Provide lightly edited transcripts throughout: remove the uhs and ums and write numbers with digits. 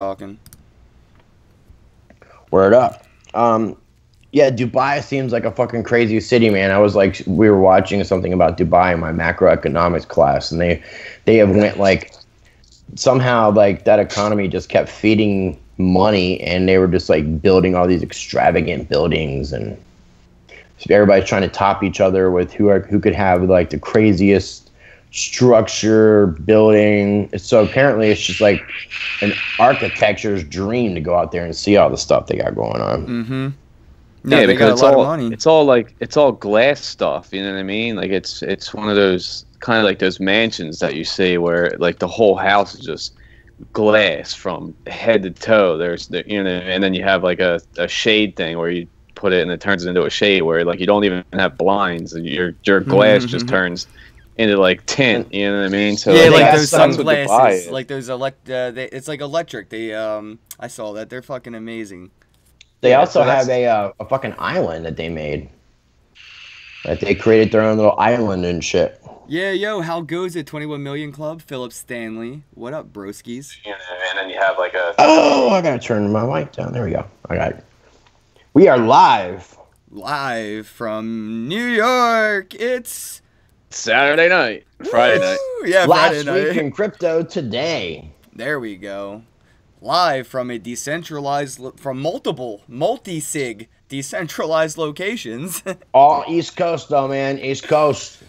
talking. Word up. Yeah, Dubai seems like a fucking crazy city, man. I was like, we were watching something about Dubai in my macroeconomics class, and they have went like somehow like that economy just kept feeding money, and they were just like building all these extravagant buildings, and everybody's trying to top each other with who could have like the craziest structure building. So apparently it's just like an architecture's dream to go out there and see all the stuff they got going on. Mm-hmm. No, Yeah, they got because a lot of money. it's all glass stuff, you know what I mean? Like it's one of those kind of like those mansions that you see where like the whole house is just glass from head to toe. You know, and then you have like a shade thing where you put it and it turns it into a shade where like you don't even have blinds and your glass just turns into like tint, you know what I mean? So Yeah, like that's those what sunglasses, like those it's like electric. I saw that. They're fucking amazing. They Yeah, also so that's- have a fucking island that they made. That they created their own little island and shit. Yeah, yo, how goes it? 21 Million Club, Philip Stanley. What up, broskies? you know, and then you have like a Oh, I gotta turn my mic down. There we go. I got it. We are live. Live from New York. It's Saturday night, Friday night. Woo! Yeah, Last Friday week night. in crypto today. There we go. Live from a from multiple multi-sig decentralized locations. All East Coast though, man. East Coast.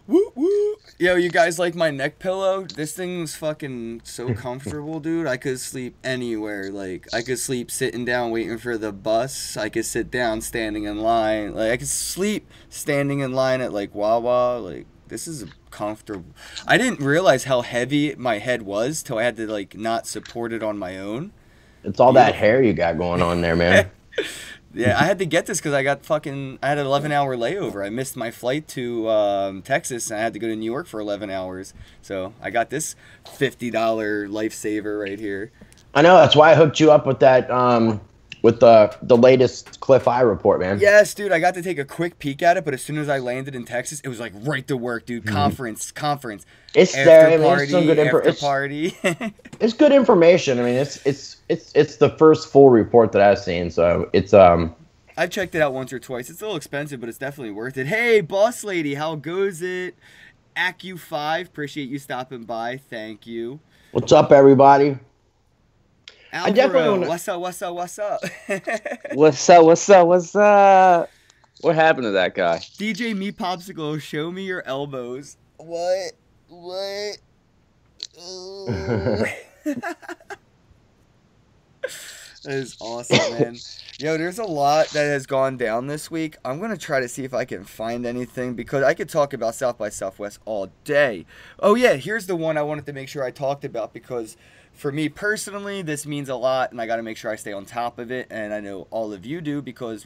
Woo woo. Yo, you guys like my neck pillow? This thing's fucking so comfortable, dude. I could sleep anywhere. Like, I could sleep sitting down waiting for the bus. I could sit down standing in line. Like, I could sleep standing in line at, like, Wawa. Like, this is comfortable. I didn't realize how heavy my head was till I had to, like, not support it on my own. It's all that hair you got going on there, man. Yeah, I had to get this because I had an 11-hour layover. I missed my flight to Texas, and I had to go to New York for 11 hours. So I got this $50 lifesaver right here. I know, that's why I hooked you up with that with the latest Cliff Eye report, man. Yes, dude, I got to take a quick peek at it, but as soon as I landed in Texas, it was like right to work, dude. Conference. It's After there. I mean, party, it's some good after party. It's good information. I mean, it's the first full report that I've seen, so it's I've checked it out once or twice. It's a little expensive, but it's definitely worth it. Hey, boss lady, how goes it? AcU5, appreciate you stopping by. Thank you. What's up, everybody? Alvaro, what's up? What's up? What happened to that guy? DJ Me Popsicle, show me your elbows. What? That is awesome, man. Yo, there's a lot that has gone down this week. I'm going to try to see if I can find anything because I could talk about South by Southwest all day. Oh, yeah, here's the one I wanted to make sure I talked about because for me personally, this means a lot and I got to make sure I stay on top of it. And I know all of you do because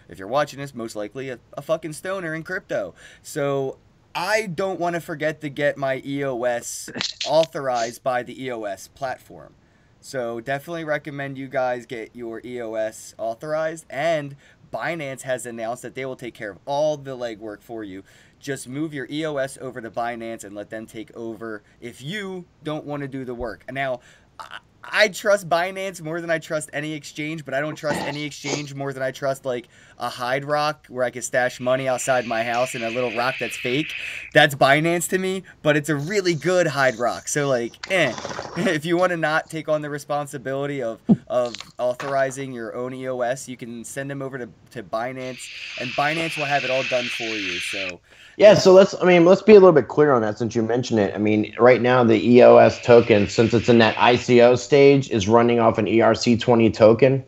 if you're watching this, most likely a fucking stoner in crypto. So I don't want to forget to get my EOS authorized by the EOS platform. So definitely recommend you guys get your EOS authorized. And Binance has announced that they will take care of all the legwork for you. Just move your EOS over to Binance and let them take over if you don't want to do the work. Now, I trust Binance more than I trust any exchange, but I don't trust any exchange more than I trust like a Hide Rock where I can stash money outside my house in a little rock that's fake. That's Binance to me, but it's a really good Hide Rock. So like, if you want to not take on the responsibility of authorizing your own EOS, you can send them over to Binance, and Binance will have it all done for you. So yeah, so let's be a little bit clear on that since you mentioned it. I mean, right now the EOS token, since it's in that ICO stage, is running off an ERC20 token.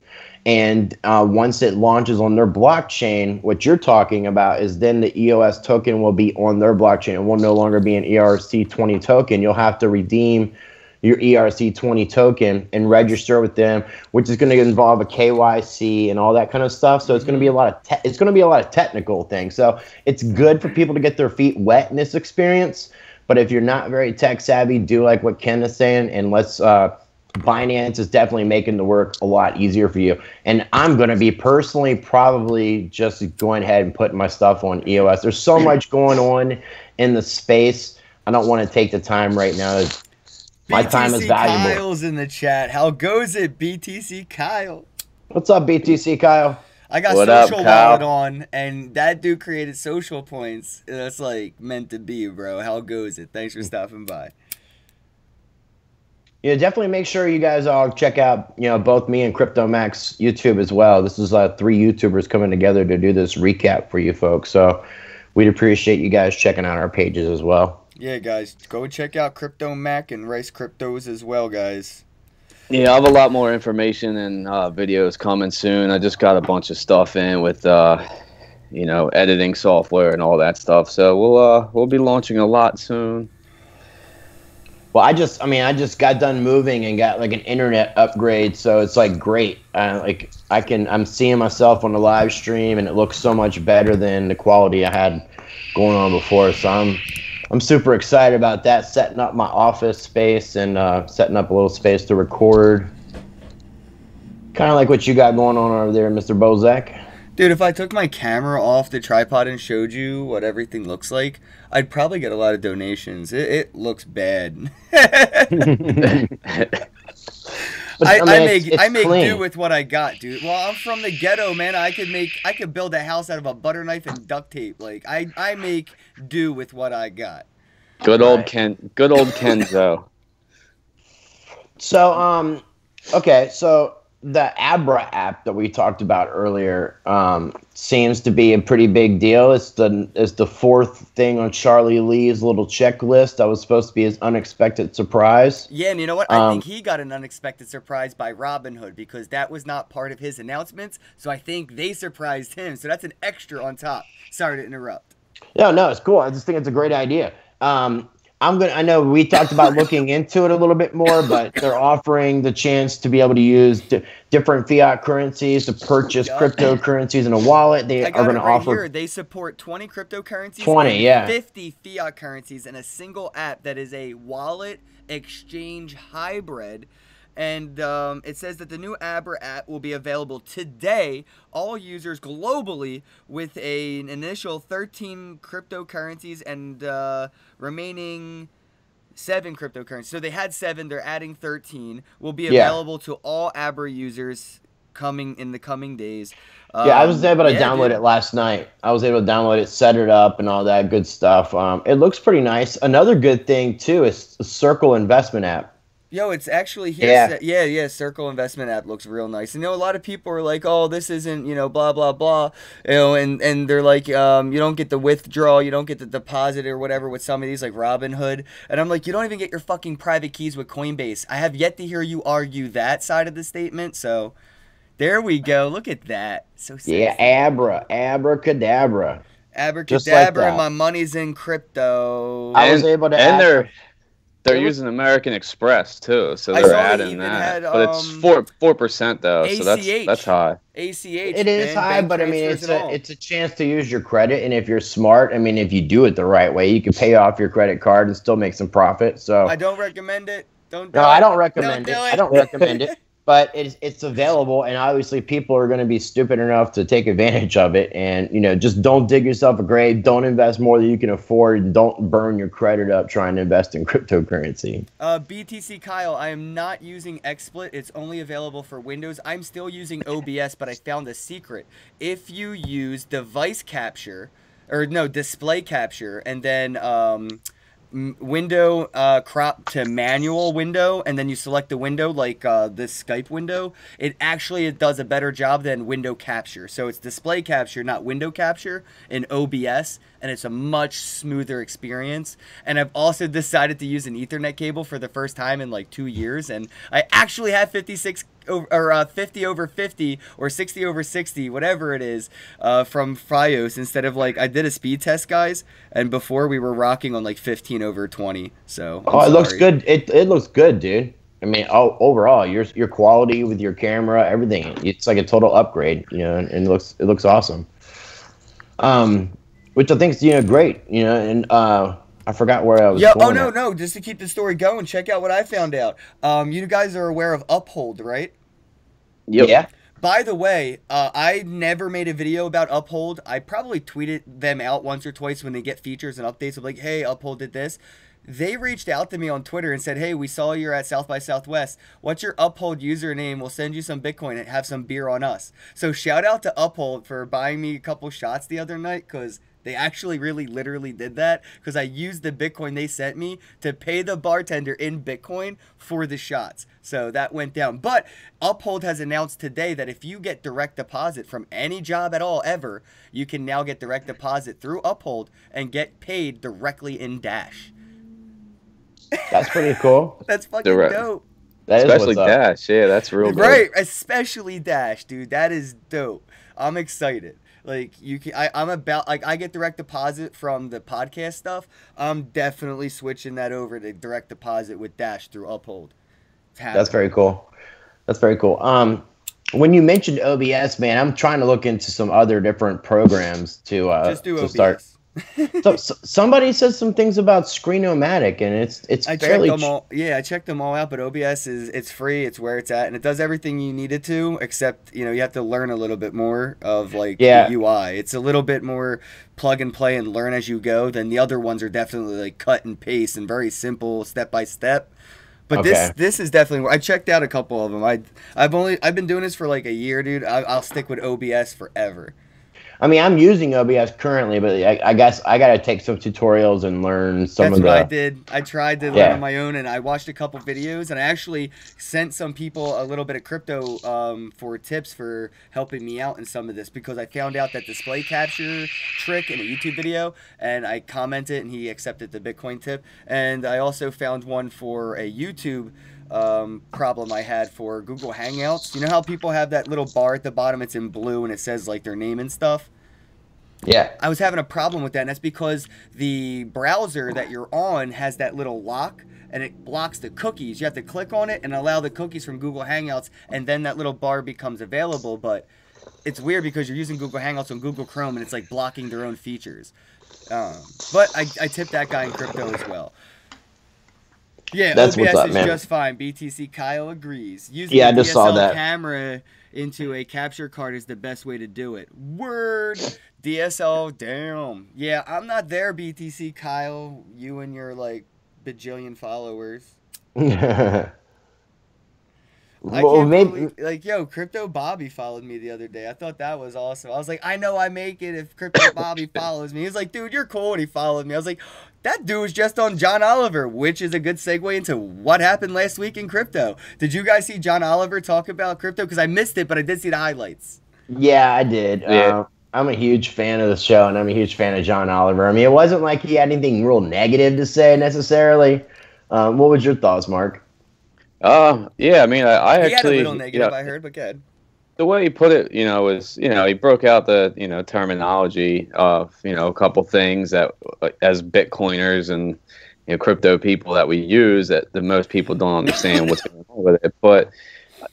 And once it launches on their blockchain, what you're talking about is then the EOS token will be on their blockchain. It will no longer be an ERC20 token. You'll have to redeem your ERC20 token and register with them, which is going to involve a KYC and all that kind of stuff. So it's going to be a lot of technical things. So it's good for people to get their feet wet in this experience. But if you're not very tech savvy, do like what Ken is saying, and Binance is definitely making the work a lot easier for you. And I'm going to be personally probably just going ahead and putting my stuff on EOS. There's so much going on in the space. I don't want to take the time right now to My time is BTC valuable. Kyle's in the chat. How goes it, BTC Kyle? What's up, BTC Kyle? I got What up, social Kyle? wallet on, and that dude created social points. That's like meant to be, bro. How goes it? Thanks for stopping by. Yeah, definitely make sure you guys all check out, both me and Crypto MaaK's YouTube as well. This is 3 YouTubers coming together to do this recap for you folks. So we'd appreciate you guys checking out our pages as well. Yeah, guys, go check out Crypto MaaK and Rice Cryptos as well, guys. Yeah, I have a lot more information and videos coming soon. I just got a bunch of stuff in with editing software and all that stuff. So we'll be launching a lot soon. Well, I just got done moving and got like an internet upgrade, so it's like great. I'm seeing myself on the live stream, and it looks so much better than the quality I had going on before. So I'm super excited about that. Setting up my office space and setting up a little space to record. Kind of like what you got going on over there, Mr. Bozak. Dude, if I took my camera off the tripod and showed you what everything looks like, I'd probably get a lot of donations. It looks bad. I make do with what I got, dude. Well, I'm from the ghetto, man. I could build a house out of a butter knife and duct tape. Like I make do with what I got. Good old Kenzo. So okay, so the Abra app that we talked about earlier seems to be a pretty big deal. It's the fourth thing on Charlie Lee's little checklist. That was supposed to be his unexpected surprise. Yeah, and you know what? I think he got an unexpected surprise by Robinhood because that was not part of his announcements. So I think they surprised him. So that's an extra on top. Sorry to interrupt. No, it's cool. I just think it's a great idea. I know we talked about looking into it a little bit more, but they're offering the chance to be able to use different fiat currencies to purchase cryptocurrencies in a wallet. They are going to offer. Here. They support 20 cryptocurrencies, 20, and 50 fiat currencies in a single app that is a wallet exchange hybrid. And it says that the new Abra app will be available today. All users globally with an initial 13 cryptocurrencies and remaining 7 cryptocurrencies. So they had 7. They're adding 13. Will be available to all Abra users in the coming days. I was able to download it last night. I was able to download it, set it up, and all that good stuff. It looks pretty nice. Another good thing, too, is the Circle investment app. Yo, it's actually here. Yeah. Circle investment app looks real nice. And, a lot of people are like, oh, this isn't, blah, blah, blah. And they're like, you don't get the withdrawal, you don't get the deposit or whatever with some of these, like Robinhood. And I'm like, you don't even get your fucking private keys with Coinbase. I have yet to hear you argue that side of the statement. So there we go. Look at that. So sexy. Yeah, abracadabra. Abracadabra, and my money's in crypto. I was able to They're using American Express too, so they're adding that. But it's 4% though, ACH. so that's high. ACH. It is high, but I mean, it's a chance to use your credit, and if you're smart, I mean, if you do it the right way, you can pay off your credit card and still make some profit. So I don't recommend it. I don't recommend it. I don't recommend it. But it's available, and obviously people are going to be stupid enough to take advantage of it. And, just don't dig yourself a grave. Don't invest more than you can afford. And don't burn your credit up trying to invest in cryptocurrency. BTC Kyle, I am not using XSplit. It's only available for Windows. I'm still using OBS, but I found a secret. If you use display capture, and then window crop to manual window, and then you select the window like this Skype window, it does a better job than window capture. So it's display capture, not window capture in OBS, and it's a much smoother experience. And I've also decided to use an Ethernet cable for the first time in like 2 years, and I actually have 50 over 50 or 60 over 60, whatever it is, from Fios, instead of like I did a speed test, guys, and before we were rocking on like 15 over 20. So it looks good. It looks good, dude. I mean, overall, your quality with your camera, everything, it's like a total upgrade, and it looks awesome. Which I think is great, and I forgot where I was going. No, just to keep the story going, check out what I found out. You guys are aware of Uphold, right? Yep. Yeah. By the way, I never made a video about Uphold. I probably tweeted them out once or twice when they get features and updates of like, hey, Uphold did this. They reached out to me on Twitter and said, "Hey, we saw you're at South by Southwest. What's your Uphold username? We'll send you some Bitcoin and have some beer on us." So shout out to Uphold for buying me a couple shots the other night, because they actually really literally did that, because I used the Bitcoin they sent me to pay the bartender in Bitcoin for the shots. So that went down. But Uphold has announced today that if you get direct deposit from any job at all ever, you can now get direct deposit through Uphold and get paid directly in Dash. That's pretty cool. That's fucking dope. That is Especially what's up. Dash. Yeah, that's real good. Right, especially Dash, dude. That is dope. I'm excited. Like you can, I'm about like I get direct deposit from the podcast stuff. I'm definitely switching that over to direct deposit with Dash through Uphold. That's very cool. That's very cool. When you mentioned OBS, man, I'm trying to look into some other different programs to just do to OBS. start. So somebody said some things about Screeno-matic, and it's I fairly checked them all. Yeah, I checked them all out. But OBS it's free. It's where it's at, and it does everything you need it to. Except you have to learn a little bit more of like the UI. It's a little bit more plug and play and learn as you go. Than the other ones are definitely like cut and paste and very simple, step by step. But this is definitely. I checked out a couple of them. I've been doing this for like a year, dude. I'll stick with OBS forever. I mean, I'm using OBS currently, but I guess I got to take some tutorials and learn some of the... That's what I did. I tried to learn on my own, and I watched a couple videos, and I actually sent some people a little bit of crypto for tips for helping me out in some of this, because I found out that display capture trick in a YouTube video, and I commented, and he accepted the Bitcoin tip. And I also found one for a YouTube problem I had for Google Hangouts. You know how people have that little bar at the bottom, it's in blue and it says like their name and stuff? Yeah. I was having a problem with that, and that's because the browser that you're on has that little lock, and it blocks the cookies. You have to click on it and allow the cookies from Google Hangouts, and then that little bar becomes available. But it's weird because you're using Google Hangouts on Google Chrome, and it's like blocking their own features. But I tipped that guy in crypto as well. Yeah, that's OBS what's up, is man. just fine. BTC Kyle agrees. Using I a just saw DSL that. camera into a capture card is the best way to do it. Word. DSL, damn. Yeah, I'm not there, BTC Kyle. You and your like bajillion followers. I can't believe, like, yo, Crypto Bobby followed me the other day. I thought that was awesome. I was like, I know I make it if Crypto Bobby follows me. He was like, dude, you're cool. And he followed me. I was like, that dude was just on John Oliver, which is a good segue into what happened last week in crypto. Did you guys see John Oliver talk about crypto? Because I missed it, but I did see the highlights. Yeah, I did. Yeah. I'm a huge fan of the show, and I'm a huge fan of John Oliver. I mean, it wasn't like he had anything real negative to say necessarily. What was your thoughts, Mark? Yeah, I mean, I he actually... had a little negative, I heard, but good. The way he put it, was, he broke out the, terminology of, a couple things that, as Bitcoiners and, crypto people that we use, that the most people don't understand what's going on with it. But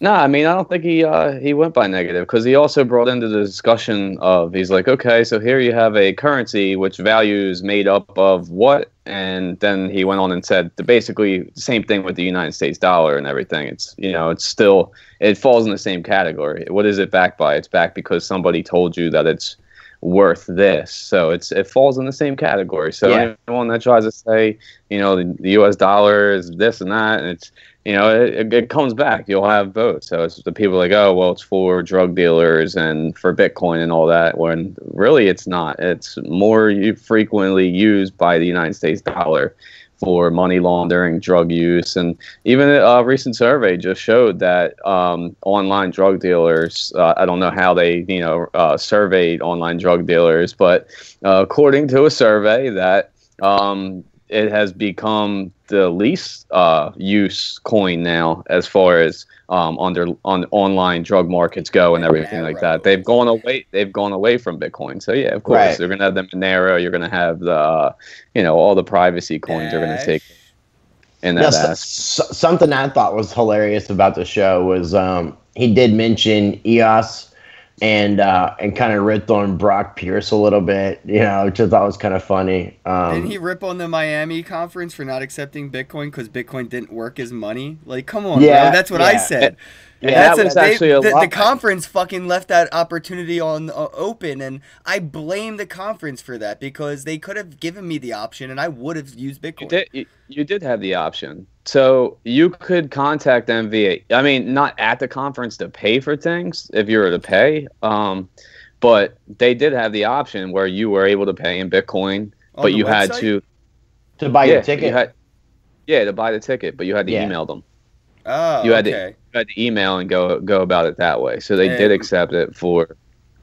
no, I mean, I don't think he went by negative, because he also brought into the discussion of, he's like, okay, so here you have a currency which value is made up of what, and then he went on and said basically the same thing with the United States dollar and everything. It's it's still, it falls in the same category. What is it backed by? It's backed because somebody told you that it's worth this, so it falls in the same category. So anyone that tries to say the U.S. dollar is this and that, and it's it comes back. You'll have both. So it's the people like, oh, well, it's for drug dealers and for Bitcoin and all that, when really it's not. It's more frequently used by the United States dollar for money laundering, drug use. And even a recent survey just showed that online drug dealers, I don't know how they surveyed online drug dealers, but according to a survey that it has become the least use coin now as far as on online drug markets go and everything like that. They've gone away from Bitcoin. So yeah, of course they're gonna have the Monero. You're gonna have the all the privacy coins are gonna take in that. Something I thought was hilarious about the show was he did mention EOS. And kind of ripped on Brock Pierce a little bit, which I thought was kind of funny. Didn't he rip on the Miami conference for not accepting Bitcoin because Bitcoin didn't work as money? Like, come on, bro. That's what I said. Yeah, that was actually a the lot. conference fucking left that opportunity on open, and I blame the conference for that because they could have given me the option, and I would have used You Bitcoin. did. You did have the option, so you could contact them via. I mean, not at the conference to pay for things if you were to pay, but they did have the option where you were able to pay in Bitcoin, On but the you had website? to. buy your Yeah, but you ticket. had. Yeah, to buy the ticket, but you had to Yeah. email them. Oh, You had to okay. email and go about it that way. So they did It, accept it for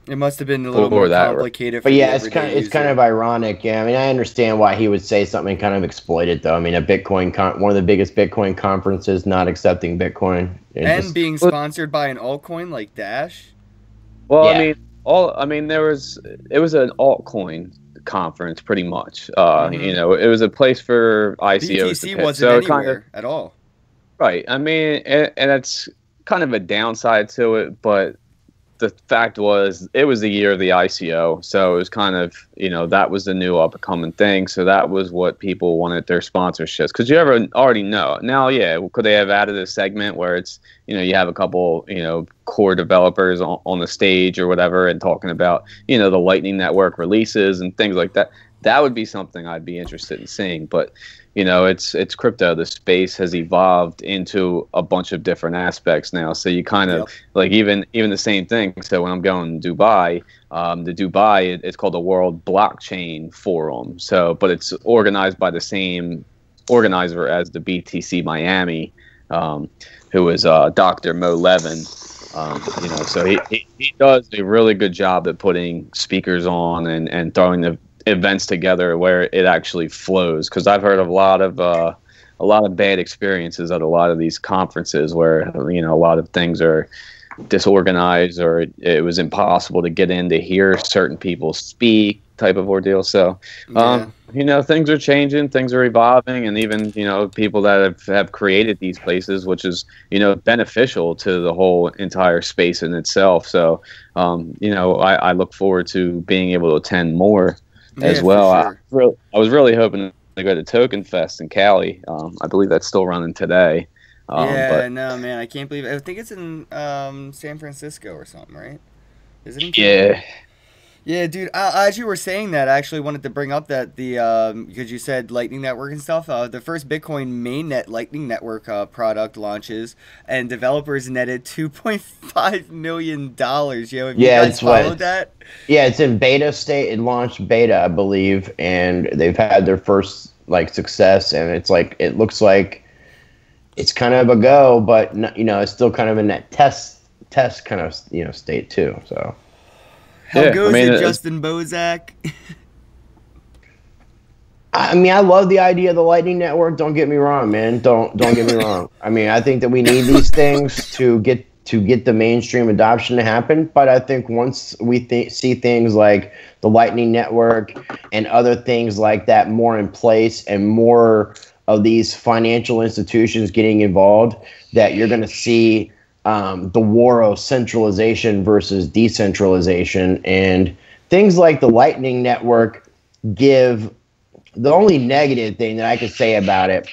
it must have been a little more that. complicated for But the yeah, everyday it's kind of user. ironic. Yeah, I mean, I understand why he would say something and kind of exploit it, though. I mean, one of the biggest Bitcoin conferences not accepting Bitcoin. And being sponsored by an altcoin like Dash. Well, Yeah. I mean, it was an altcoin conference, pretty much. Mm-hmm. It was a place for ICOs to BTC pitch. wasn't So kind of anywhere at all. right. I mean, and that's kind of a downside to it, but the fact was it was the year of the ICO, so it was kind of that was the new up and coming thing. So that was what people wanted their sponsorships because you already know now. Yeah, could they have added a segment where it's you have a couple core developers on the stage or whatever and talking about the Lightning Network releases and things like that. That would be something I'd be interested in seeing, but. It's crypto. The space has evolved into a bunch of different aspects now. So you kind of like even the same thing. So when I'm going to Dubai, it's called the World Blockchain Forum. So, but it's organized by the same organizer as the BTC Miami, who is Dr. Mo Levin. So he does a really good job at putting speakers on and throwing the events together where it actually flows, because I've heard of a lot of bad experiences at a lot of these conferences where a lot of things are disorganized or it was impossible to get in to hear certain people speak type of ordeal. So things are changing, things are evolving, and even people that have created these places, which is beneficial to the whole entire space in itself. So I look forward to being able to attend more as well. Sure. I was really hoping to go to Token Fest in Cali. I believe that's still running today. No, man, I can't believe it. I think it's in San Francisco or something, right? Is it in Yeah. Yeah, dude. As you were saying that, I actually wanted to bring up that because you said Lightning Network and stuff. The first Bitcoin mainnet Lightning Network product launches, and developers netted $2.5 million. Have you guys followed that? Yeah, it's in beta state. It launched beta, I believe, and they've had their first success, and it looks like it's kind of a go, but it's still kind of in that test kind of state too. So. How goes it, Justin Bozak? I mean, I love the idea of the Lightning Network. Don't get me wrong, man. Don't get me wrong. I mean, I think that we need these things to get the mainstream adoption to happen. But I think once we see things like the Lightning Network and other things like that more in place, and more of these financial institutions getting involved, that you're going to see the war of centralization versus decentralization, and things like the Lightning Network give. The only negative thing that I could say about it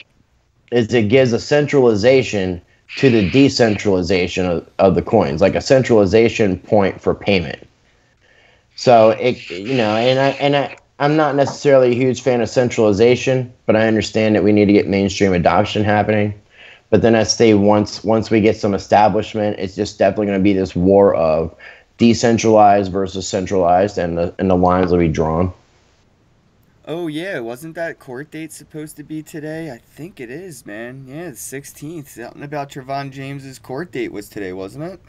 is it gives a centralization to the decentralization of the coins, like a centralization point for payment. So I'm not necessarily a huge fan of centralization, but I understand that we need to get mainstream adoption happening. But then I say once we get some establishment, it's just definitely going to be this war of decentralized versus centralized, and the lines will be drawn. Oh yeah, wasn't that court date supposed to be today? I think it is, man. Yeah, the 16th. Something about Trevon James's court date was today, wasn't it?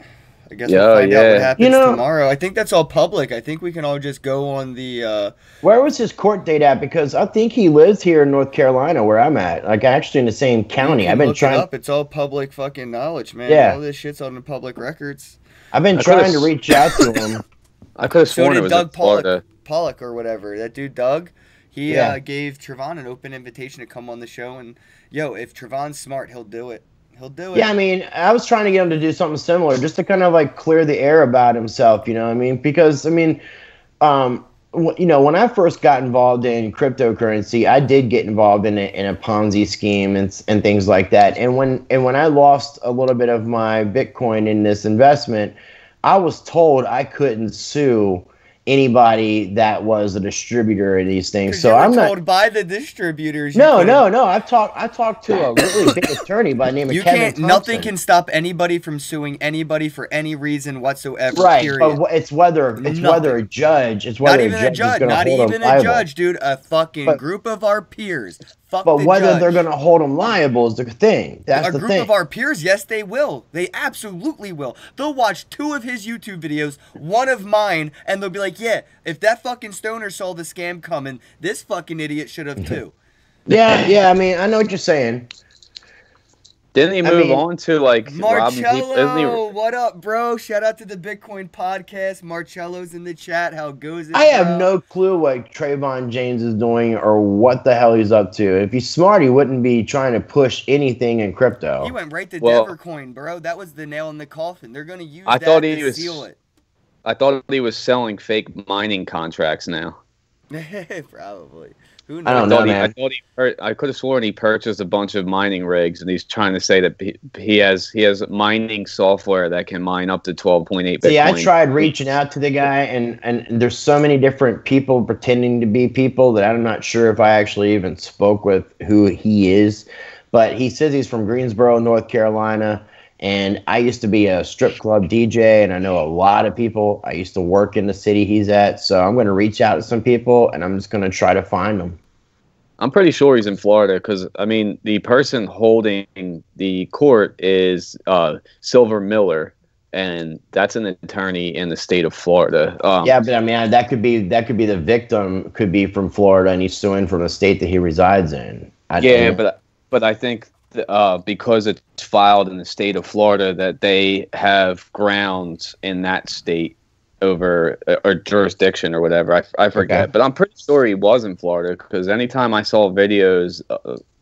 I guess we'll find out what happens tomorrow. I think that's all public. I think we can all just go on the... Where was his court date at? Because I think he lives here in North Carolina, where I'm at. Actually in the same county. I've been trying... Look it up. It's all public fucking knowledge, man. Yeah. All this shit's on the public records. I've been trying to reach out to him. I could have sworn it was Doug in Florida. Pollock or whatever. That dude, Doug, he gave Trevon an open invitation to come on the show. And, if Trevon's smart, he'll do it. He'll do it. Yeah, I mean, I was trying to get him to do something similar, just to kind of clear the air about himself, you know what I mean? Because, I mean, you know, when I first got involved in cryptocurrency, I did get involved in a Ponzi scheme and things like that. And when I lost a little bit of my Bitcoin in this investment, I was told I couldn't sue anybody that was a distributor of these things. So I'm not told by the distributors. No. I talked to a really big attorney by the name of Kevin Thompson. Nothing can stop anybody from suing anybody for any reason whatsoever. Right, period. but it's whether a judge, not even a judge, dude. A fucking group of our peers. But whether they're going to hold him liable is the thing. That's the thing. A group of our peers, yes, they will. They absolutely will. They'll watch 2 of his YouTube videos, 1 of mine, and they'll be like, yeah, if that fucking stoner saw the scam coming, this fucking idiot should have too. Yeah, I mean, I know what you're saying. Didn't he move on to like Marcello? What up, bro? Shout out to the Bitcoin podcast. Marcello's in the chat. How goes it? I have no clue what Trayvon James is doing or what the hell he's up to. If he's smart, he wouldn't be trying to push anything in crypto. He went right to Devercoin, bro. That was the nail in the coffin. They're gonna use that to seal it. I thought he was selling fake mining contracts now. Probably. Who knows? I don't know, man. I could have sworn he purchased a bunch of mining rigs, and he's trying to say that he has mining software that can mine up to 12.8 Bitcoin. See, I tried reaching out to the guy, and there's so many different people pretending to be people that I'm not sure if I actually even spoke with who he is. But he says he's from Greensboro, North Carolina. And I used to be a strip club DJ, and I know a lot of people. I used to work in the city he's at, so I'm going to reach out to some people, and I'm just going to try to find them. I'm pretty sure he's in Florida because, I mean, the person holding the court is Silver Miller, and that's an attorney in the state of Florida. Yeah, but I mean, that could be the victim could be from Florida, and he's suing from the state that he resides in. But I think because it's filed in the state of Florida, that they have grounds in that state over or jurisdiction or whatever. I forget, but I'm pretty sure he was in Florida because anytime I saw videos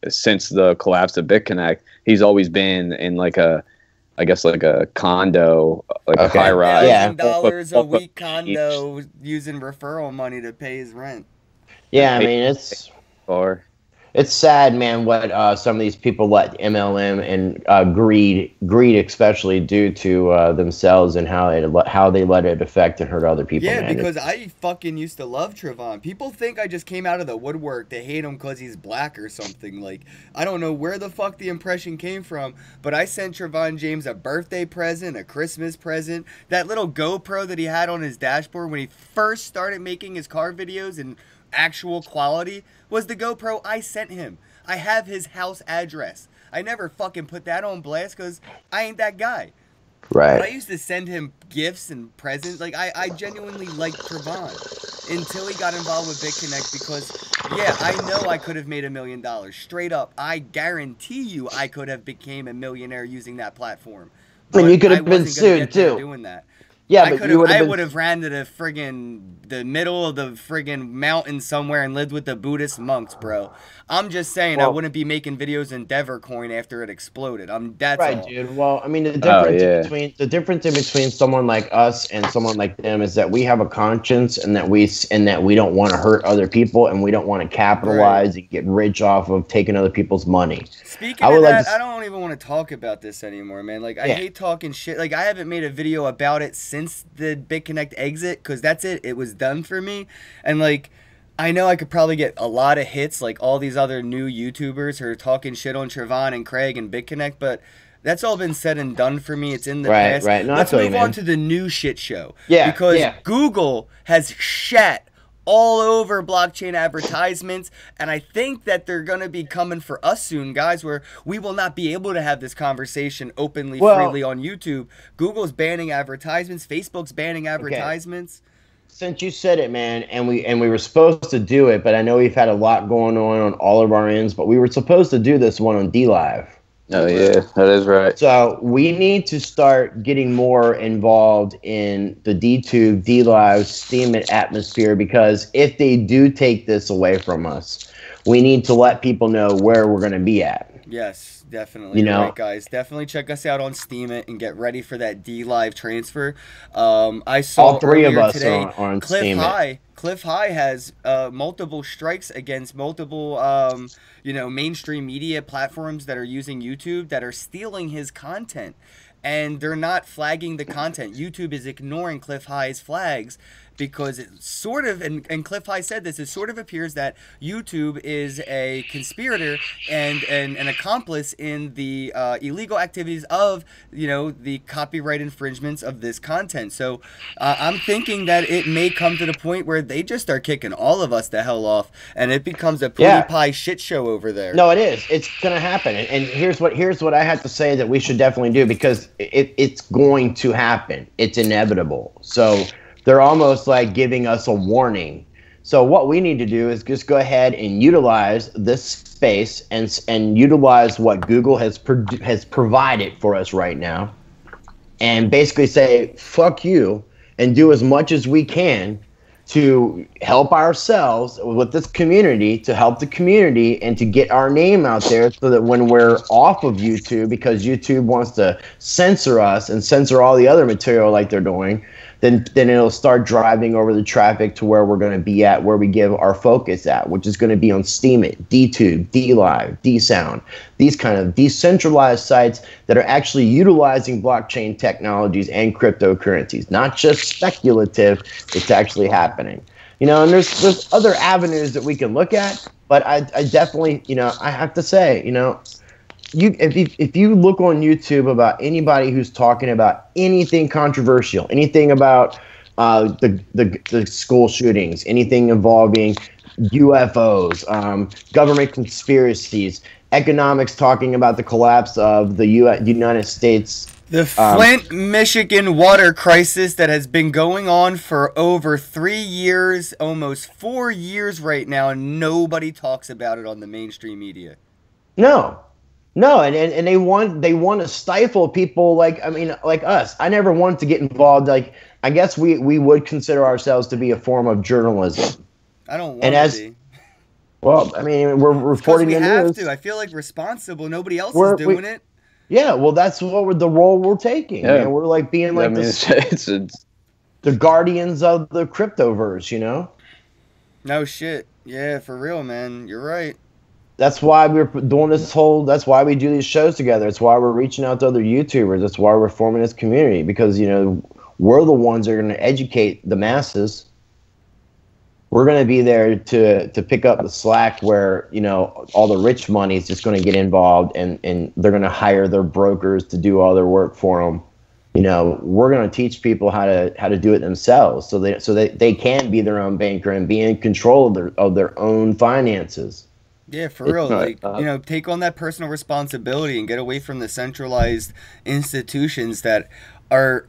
since the collapse of BitConnect, he's always been in like a condo, like a high rise. $1,000 a week condo using referral money to pay his rent. Yeah, I mean it's sad, man, what some of these people let MLM and greed especially do to themselves and how they let it affect and hurt other people. Yeah, man. because I fucking used to love Trayvon. People think I just came out of the woodwork. They hate him because he's black or something. Like, I don't know where the fuck the impression came from, but I sent Trayvon James a birthday present, a Christmas present. That little GoPro that he had on his dashboard when he first started making his car videos and actual quality was the GoPro I sent him. I have his house address. I never fucking put that on blast because I ain't that guy. Right. But I used to send him gifts and presents. Like, I genuinely liked Trayvon until he got involved with BitConnect because, yeah, I know I could have made $1 million. Straight up. I guarantee you I could have became a millionaire using that platform. And you could have been sued, too. Doing that. Yeah, I would have ran to the middle of the friggin' mountain somewhere and lived with the Buddhist monks, bro. I'm just saying I wouldn't be making videos in Devercoin after it exploded. That's right, all. Dude. Well, I mean, the difference in between someone like us and someone like them is that we have a conscience and that we don't want to hurt other people and we don't want to capitalize and get rich off of taking other people's money. Speaking of that, I don't even want to talk about this anymore, man. Like, I hate talking shit. Like, I haven't made a video about it since the BitConnect exit because that's it. It was done for me. And, like, I know I could probably get a lot of hits like all these other new YouTubers who are talking shit on Trayvon and Craig and BitConnect, but that's all been said and done for me. It's in the past. Right. No, let's move on to the new shit show. Yeah. Because Google has shat all over blockchain advertisements, and I think that they're going to be coming for us soon, guys, where we will not be able to have this conversation openly, freely on YouTube. Google's banning advertisements. Facebook's banning advertisements. Since you said it, man, and we were supposed to do it, but I know we've had a lot going on all of our ends, but we were supposed to do this one on DLive. Oh, yeah, that is right. So we need to start getting more involved in the DTube, DLive, Steam It atmosphere, because if they do take this away from us, we need to let people know where we're going to be at. Yes, definitely. You You're know, right, guys. Definitely check us out on Steam It and get ready for that D Live transfer. I all saw three of earlier us today are on Cliff Steam it. High. Cliff High has multiple strikes against multiple, mainstream media platforms that are using YouTube that are stealing his content. And they're not flagging the content. YouTube is ignoring Cliff High's flags because it sort of, and Cliff High said this, it sort of appears that YouTube is a conspirator and an accomplice in the illegal activities of, the copyright infringements of this content. So I'm thinking that it may come to the point where they just start kicking all of us the hell off and it becomes a pootie pie shit show over there. No, it is. It's gonna happen. And here's what I have to say that we should definitely do, because it's going to happen. It's inevitable. So they're almost like giving us a warning. So what we need to do is just go ahead and utilize this space and utilize what Google has provided for us right now, and basically say fuck you, and do as much as we can to help ourselves with this community, to help the community, and to get our name out there, so that when we're off of YouTube, because YouTube wants to censor us and censor all the other material like they're doing, then it'll start driving over the traffic to where we're going to be at, where we give our focus at, which is going to be on Steemit, DTube, DLive, DSound, these kind of decentralized sites that are actually utilizing blockchain technologies and cryptocurrencies. Not just speculative, it's actually happening. And there's other avenues that we can look at, but I definitely, I have to say, if you look on YouTube about anybody who's talking about anything controversial, anything about the school shootings, anything involving UFOs, government conspiracies, economics, talking about the collapse of the United States. The Flint, Michigan water crisis that has been going on for over 3 years, almost 4 years right now, and nobody talks about it on the mainstream media. No, and they want to stifle people like us. I never wanted to get involved. Like, I guess we would consider ourselves to be a form of journalism. I don't want to be. Well, I mean, we're reporting the news. We have to. I feel like responsible. Nobody else is doing it. Yeah, well, that's the role we're taking. Yeah. Man. We're like being like the guardians of the cryptoverse, No shit. Yeah, for real, man. You're right. That's why we're doing that's why we do these shows together. It's why we're reaching out to other YouTubers. That's why we're forming this community, because, we're the ones that are going to educate the masses. We're going to be there to pick up the slack where, all the rich money is just going to get involved, and they're going to hire their brokers to do all their work for them. We're going to teach people how to do it themselves, so they can be their own banker and be in control of their own finances. Yeah, for real. Like, take on that personal responsibility and get away from the centralized institutions that are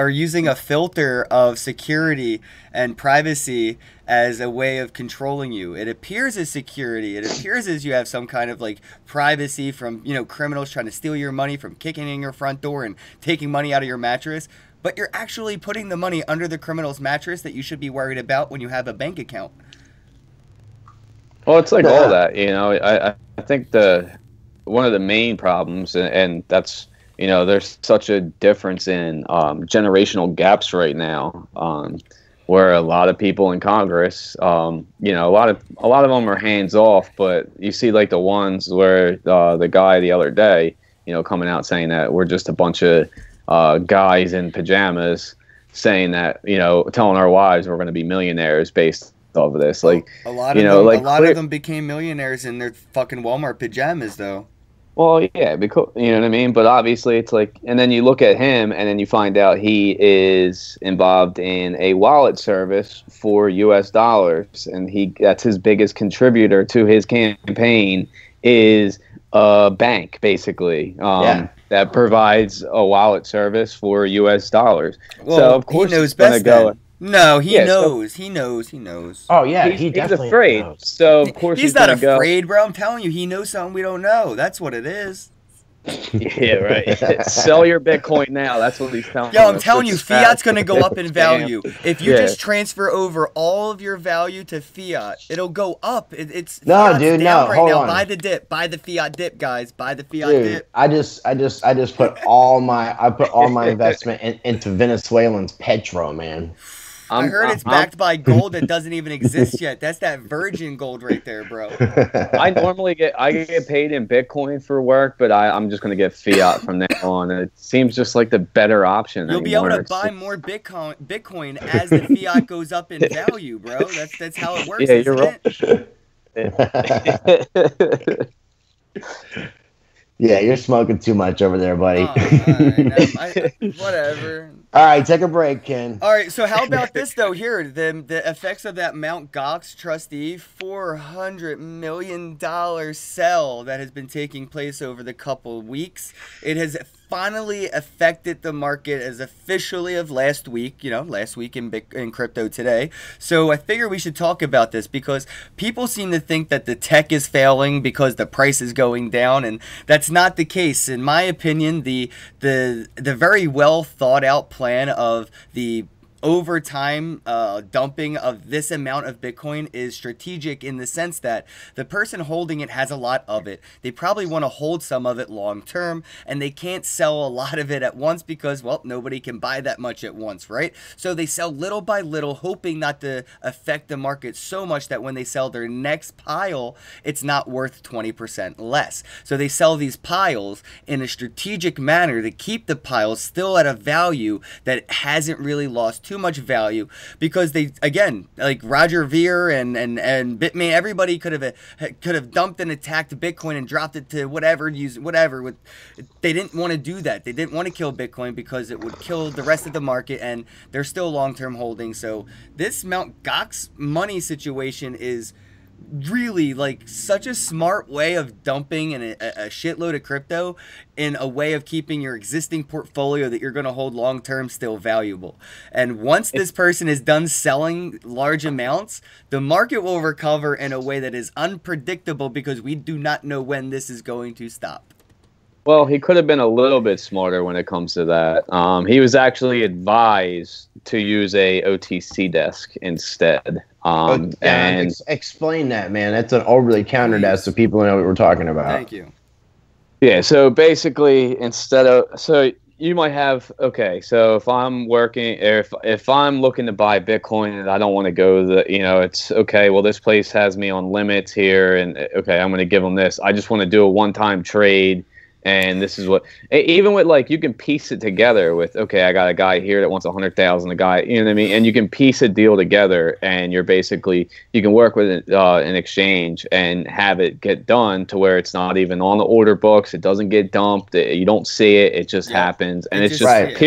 using a filter of security and privacy as a way of controlling you. It appears as security. It appears as you have some kind of like privacy from, criminals trying to steal your money, from kicking in your front door and taking money out of your mattress. But you're actually putting the money under the criminal's mattress that you should be worried about when you have a bank account. Well, it's like all that, I think one of the main problems, and that's, there's such a difference in generational gaps right now, where a lot of people in Congress, a lot of them are hands off, but you see like the ones where the guy the other day, coming out saying that we're just a bunch of guys in pajamas saying that, telling our wives we're going to be millionaires based of this. Like, a lot of them became millionaires in their fucking Walmart pajamas, though. Well, yeah, because you know what I mean. But obviously, it's like, and then you look at him, and then you find out he is involved in a wallet service for U.S. dollars, and that's his biggest contributor to his campaign is a bank, basically. That provides a wallet service for U.S. dollars. Well, so of course he knows best. No, he knows. He knows. Oh yeah, he definitely afraid. Knows. So of course he's not afraid, bro. I'm telling you, he knows something we don't know. That's what it is. Yeah, right. Sell your Bitcoin now. That's what he's telling Yo, I'm us. telling you, fiat's going to go up in Scam. value. If you Yeah. just transfer over all of your value to fiat, it'll go up. It's No, fiat's dude, down no, right hold now. on. Buy the dip. Buy the fiat dip, guys. Buy the fiat Dude, dip. I put all my investment into Venezuelans petro, man. I heard it's I'm backed by gold that doesn't even exist yet. That's that virgin gold right there, bro. I get paid in Bitcoin for work, but I'm just gonna get fiat from now on. And it seems just like the better option You'll be able anymore. to buy more Bitcoin as the fiat goes up in value, bro. That's how it works, Yeah, you're isn't right. Yeah, you're smoking too much over there, buddy. All right, whatever. All right, take a break, Ken. All right, so how about this though? Here, the effects of that Mt. Gox trustee $400 million sell that has been taking place over the couple of weeks. It has finally affected the market as officially of last week. Last week in crypto today. So I figure we should talk about this because people seem to think that the tech is failing because the price is going down, and that's not the case. In my opinion, the very well thought out plan of the over time dumping of this amount of Bitcoin is strategic in the sense that the person holding it has a lot of it. They probably want to hold some of it long term, and they can't sell a lot of it at once because, well, nobody can buy that much at once, right? So they sell little by little, hoping not to affect the market so much that when they sell their next pile, it's not worth 20% less. So they sell these piles in a strategic manner to keep the piles still at a value that hasn't really lost too much value, because they, again, like Roger Ver and Bitmain, everybody could have dumped and attacked Bitcoin and dropped it to whatever, they didn't want to do that. They didn't want to kill Bitcoin because it would kill the rest of the market, and they're still long-term holding. So this Mt. Gox money situation is really like such a smart way of dumping a shitload of crypto in a way of keeping your existing portfolio that you're going to hold long term still valuable. And once this person is done selling large amounts, the market will recover in a way that is unpredictable because we do not know when this is going to stop. Well, he could have been a little bit smarter when it comes to that. He was actually advised to use a OTC desk instead. Explain that, man. That's an overly counter desk, so people know what we're talking about. Thank you. Yeah, so basically, so you might have, okay, so if I'm working, or if I'm looking to buy Bitcoin and I don't want to go it's okay, well, this place has me on limits here, and okay, I'm going to give them this. I just want to do a one-time trade. And this is what, even with like, you can piece it together with, okay, I got a guy here that wants 100,000, a guy, you know what I mean? And you can piece a deal together, and you can work with an exchange and have it get done to where it's not even on the order books. It doesn't get dumped. You don't see it. It just happens. And it's just right. It's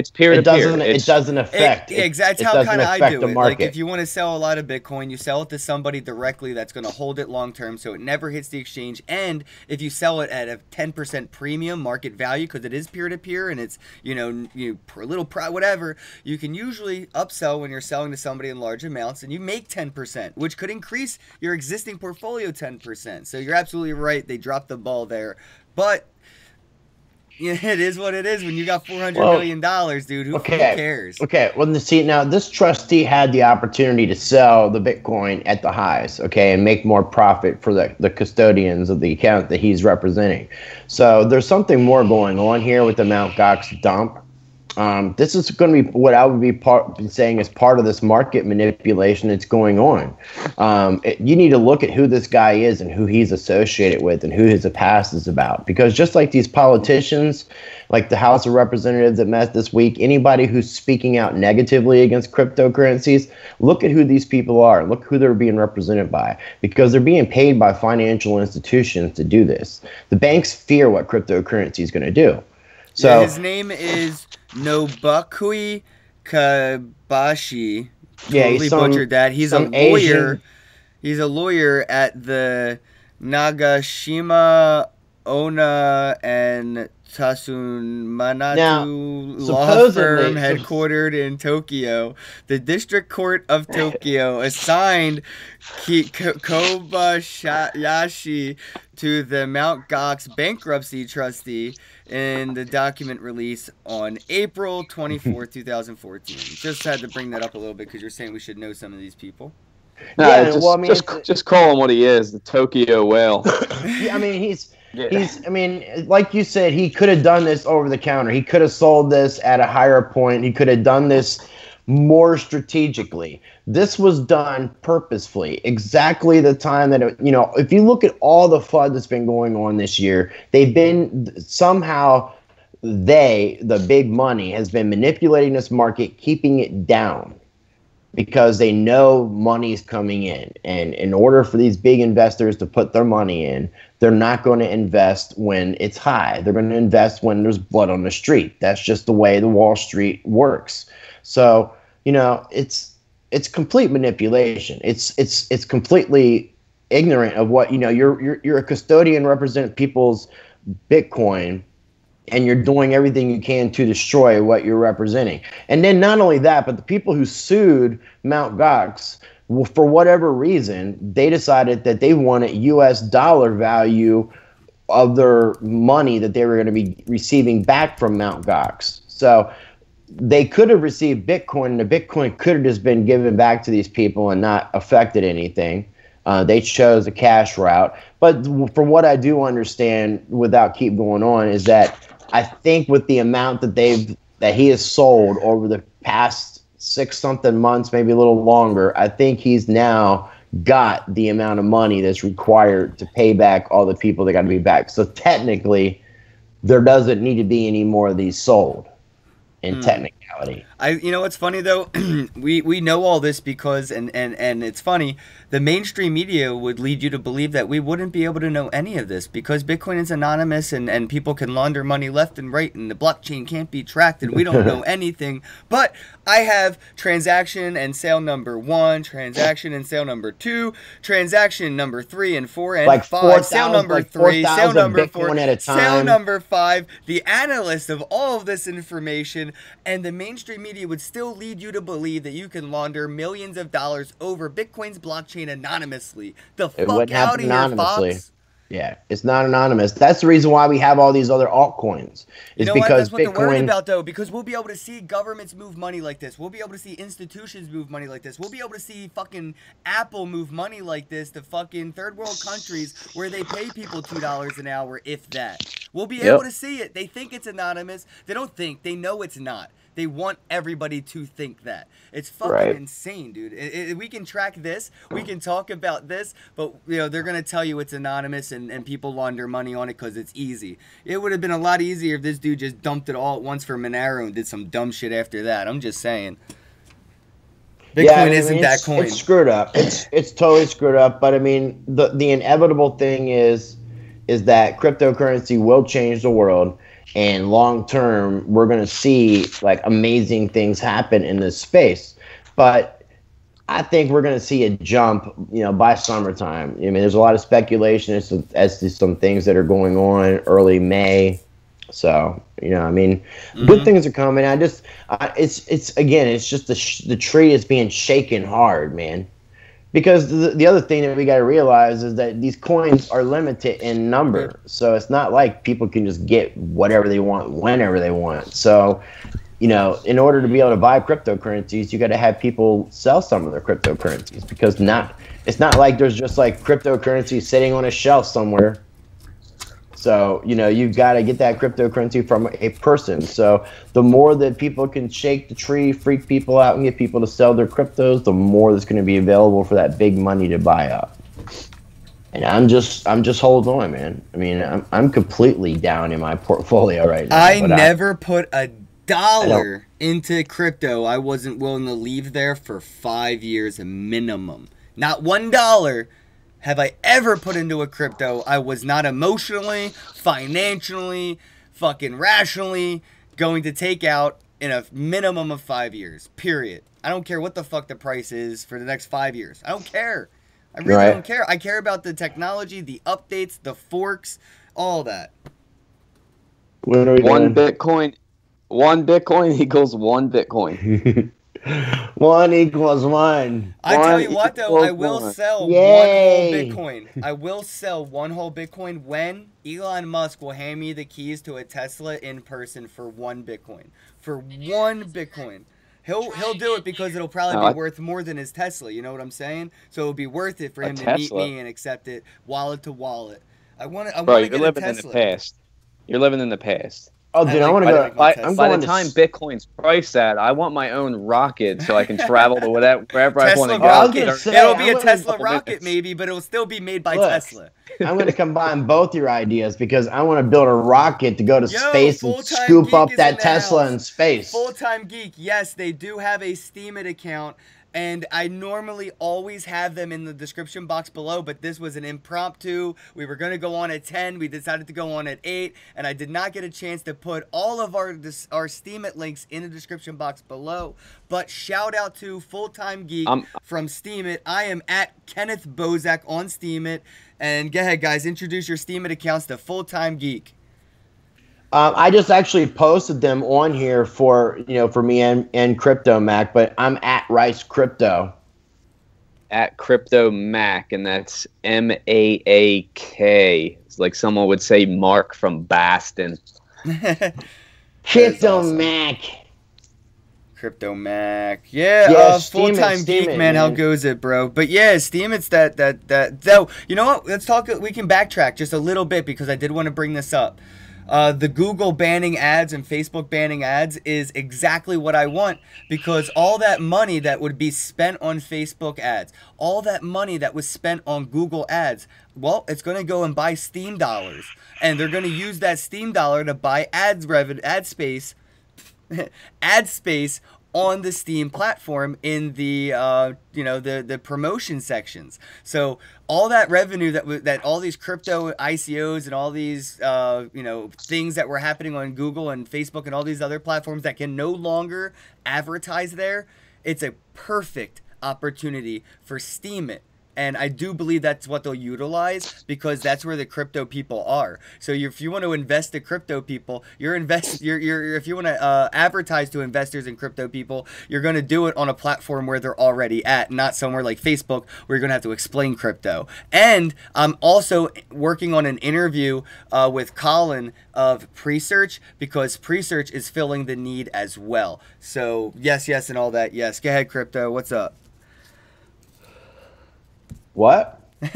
peer to peer. It doesn't affect. Exactly. That's how kind of I do it. Like if you want to sell a lot of Bitcoin, you sell it to somebody directly that's going to hold it long term, so it never hits the exchange. And if you sell it at a 10% premium market value, because it is peer to peer and it's per little whatever, you can usually upsell when you're selling to somebody in large amounts, and you make 10%, which could increase your existing portfolio 10%. So you're absolutely right. They dropped the ball there, but it is what it is when you got $400 million, dude. Who cares? Okay. Well, now this trustee had the opportunity to sell the Bitcoin at the highs, okay, and make more profit for the custodians of the account that he's representing. So there's something more going on here with the Mt. Gox dump. This is going to be what I would be saying is part of this market manipulation that's going on. You need to look at who this guy is and who he's associated with and who his past is about. Because just like these politicians, like the House of Representatives that met this week, anybody who's speaking out negatively against cryptocurrencies, look at who these people are. Look who they're being represented by. Because they're being paid by financial institutions to do this. The banks fear what cryptocurrency is going to do. So his name is Nobakui Kabashi. Totally butchered that. He's a lawyer. Asian. He's a lawyer at the Nagashima Ona and Now, Tasunmanatu law firm supposedly, headquartered in Tokyo. The District Court of Tokyo assigned Kobayashi to the Mt. Gox bankruptcy trustee in the document released on April 24, 2014. Just had to bring that up a little bit because you're saying we should know some of these people. No, yeah, well, I mean, just call him what he is, the Tokyo Whale. yeah, I mean, I mean, like you said, he could have done this over the counter. He could have sold this at a higher point. He could have done this more strategically. This was done purposefully, exactly the time that, if you look at all the FUD that's been going on this year, they've been somehow, the big money has been manipulating this market, keeping it down, because they know money's coming in. And in order for these big investors to put their money in, they're not going to invest when it's high. They're going to invest when there's blood on the street. That's just the way the Wall Street works. So, it's complete manipulation. It's completely ignorant of what, you're a custodian representing people's Bitcoin, and you're doing everything you can to destroy what you're representing. And then not only that, but the people who sued Mt. Gox, for whatever reason, they decided that they wanted US dollar value of their money that they were going to be receiving back from Mt. Gox. So they could have received Bitcoin, and the Bitcoin could have just been given back to these people and not affected anything. They chose a cash route. But from what I do understand, without keep going on, is that I think with the amount that he has sold over the past 6-something months, maybe a little longer, I think he's now got the amount of money that's required to pay back all the people that got to be back. So technically, there doesn't need to be any more of these sold in technicality. What's funny though, we know all this because, and it's funny, the mainstream media would lead you to believe that we wouldn't be able to know any of this because Bitcoin is anonymous and people can launder money left and right and the blockchain can't be tracked and we don't know anything. But I have transaction and sale number 1, transaction and sale number 2, transaction number 3 and 4 and like 5, sale number 3, sale number 4, at a time. sale number 5, the analyst of all of this information, and the mainstream media would still lead you to believe that you can launder millions of dollars over Bitcoin's blockchain anonymously. The fuck out of here, Fox. Yeah, it's not anonymous. That's the reason why we have all these other altcoins. It's because That's what Bitcoin... they're worried about, though, because we'll be able to see governments move money like this. We'll be able to see institutions move money like this. We'll be able to see fucking Apple move money like this to fucking third world countries where they pay people $2 an hour, if that. We'll be able to see it. They think it's anonymous. They don't think. They know it's not. They want everybody to think that. It's fucking insane, dude. We can track this. We can talk about this. But, they're going to tell you it's anonymous and people launder money on it because it's easy. It would have been a lot easier if this dude just dumped it all at once for Monero and did some dumb shit after that. I'm just saying. Bitcoin isn't that coin. It's screwed up. It's totally screwed up. But, I mean, the inevitable thing is that cryptocurrency will change the world. And long term, we're going to see like amazing things happen in this space. But I think we're going to see a jump, by summertime. I mean, there's a lot of speculation as to some things that are going on early May. So, good things are coming. It's just the tree is being shaken hard, man. Because the other thing that we got to realize is that these coins are limited in number. So it's not like people can just get whatever they want, whenever they want. So, in order to be able to buy cryptocurrencies, you got to have people sell some of their cryptocurrencies. Because it's not like there's just like cryptocurrency sitting on a shelf somewhere. So, you've got to get that cryptocurrency from a person. So the more that people can shake the tree, freak people out, and get people to sell their cryptos, the more that's going to be available for that big money to buy up. And I'm just holding on, man. I mean, I'm completely down in my portfolio right now. I never put a dollar into crypto. I wasn't willing to leave there for 5 years minimum. Not $1 have I ever put into a crypto I was not emotionally, financially, fucking rationally going to take out in a minimum of 5 years. Period. I don't care what the fuck the price is for the next 5 years. I don't care. I really don't care. I care about the technology, the updates, the forks, all that. What are we One doing? Bitcoin equals one Bitcoin. 1 equals 1. I tell One you what, though, I equals will one. sell one whole Yay! Bitcoin. I will sell one whole Bitcoin when Elon Musk will hand me the keys to a Tesla in person for one Bitcoin. For one Bitcoin. He'll do it because it'll probably No, be worth more than his Tesla. You know what I'm saying? So it'll be worth it for a him to meet Tesla. me and accept it wallet to wallet. I want Bro, to you're get a living in the Tesla. past. You're living in the past. Oh, I dude, I like want to I go. like my I'm By Tesla. the going to. time Bitcoin's priced at, I want my own rocket so I can travel to wherever I want Tesla to Oh, I go. was gonna rocket. say, It'll be I'm a gonna Tesla Couple rocket minutes. maybe, but it'll still be made by look. Tesla. I'm gonna combine both your ideas because I want to build a rocket to go to Yo, space and Full Time scoop Geek up is in that the Tesla in house. space. Full Time Geek, yes, they do have a Steemit account, and I normally always have them in the description box below, but this was an impromptu. We were going to go on at 10, we decided to go on at 8, and I did not get a chance to put all of our Steemit links in the description box below. But shout out to Full Time Geek I'm from Steemit. I am at Kenneth Bozak on Steemit. And go ahead, guys, introduce your Steemit accounts to Full Time Geek. I just actually posted them on here for for me and Crypto MaaK, but I'm at Rice Crypto. at Crypto MaaK, and that's MAAK. It's like someone would say Mark from Boston. Crypto awesome. MaaK. Crypto MaaK. Yeah, Yeah, Full Time Geek, Steemit, man. How goes it, bro? But yeah, Steemit's that. Though, you know what? Let's talk. We can backtrack just a little bit because I did want to bring this up. The Google banning ads and Facebook banning ads is exactly what I want because all that money that would be spent on Facebook ads, all that money that was spent on Google ads, well, it's going to go and buy Steam dollars. And they're going to use that Steam dollar to buy ad space ad space on the Steam platform in the the promotion sections. So all that revenue that all these crypto ICOs and all these things that were happening on Google and Facebook and all these other platforms that can no longer advertise there, it's a perfect opportunity for Steemit. And I do believe that's what they'll utilize because that's where the crypto people are. So if you want to invest to crypto people, if you want to advertise to investors and crypto people, you're going to do it on a platform where they're already at, not somewhere like Facebook where you're going to have to explain crypto. And I'm also working on an interview with Colin of Presearch because Presearch is filling the need as well. So yes, and all that. Yes, go ahead, crypto. What's up? What? I'm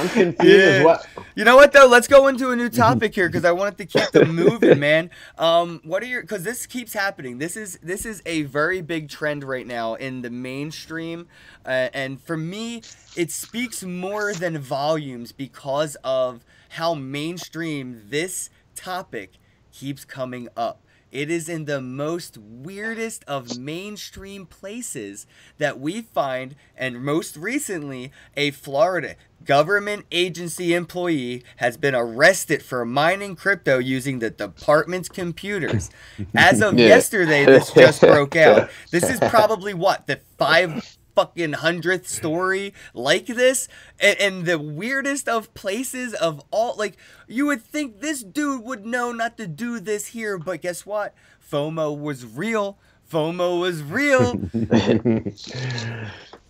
confused as what. You know what though? Let's go into a new topic here because I wanted to keep them moving, man. What are your? Because this keeps happening. This is a very big trend right now in the mainstream, and for me, it speaks more than volumes because of how mainstream this topic keeps coming up. It is in the most weirdest of mainstream places that we find, and most recently, a Florida government agency employee has been arrested for mining crypto using the department's computers. As of yesterday, this just broke out. This is probably what, the 500th story like this, and the weirdest of places of all. Like, you would think this dude would know not to do this here, but guess what? FOMO was real. FOMO was real.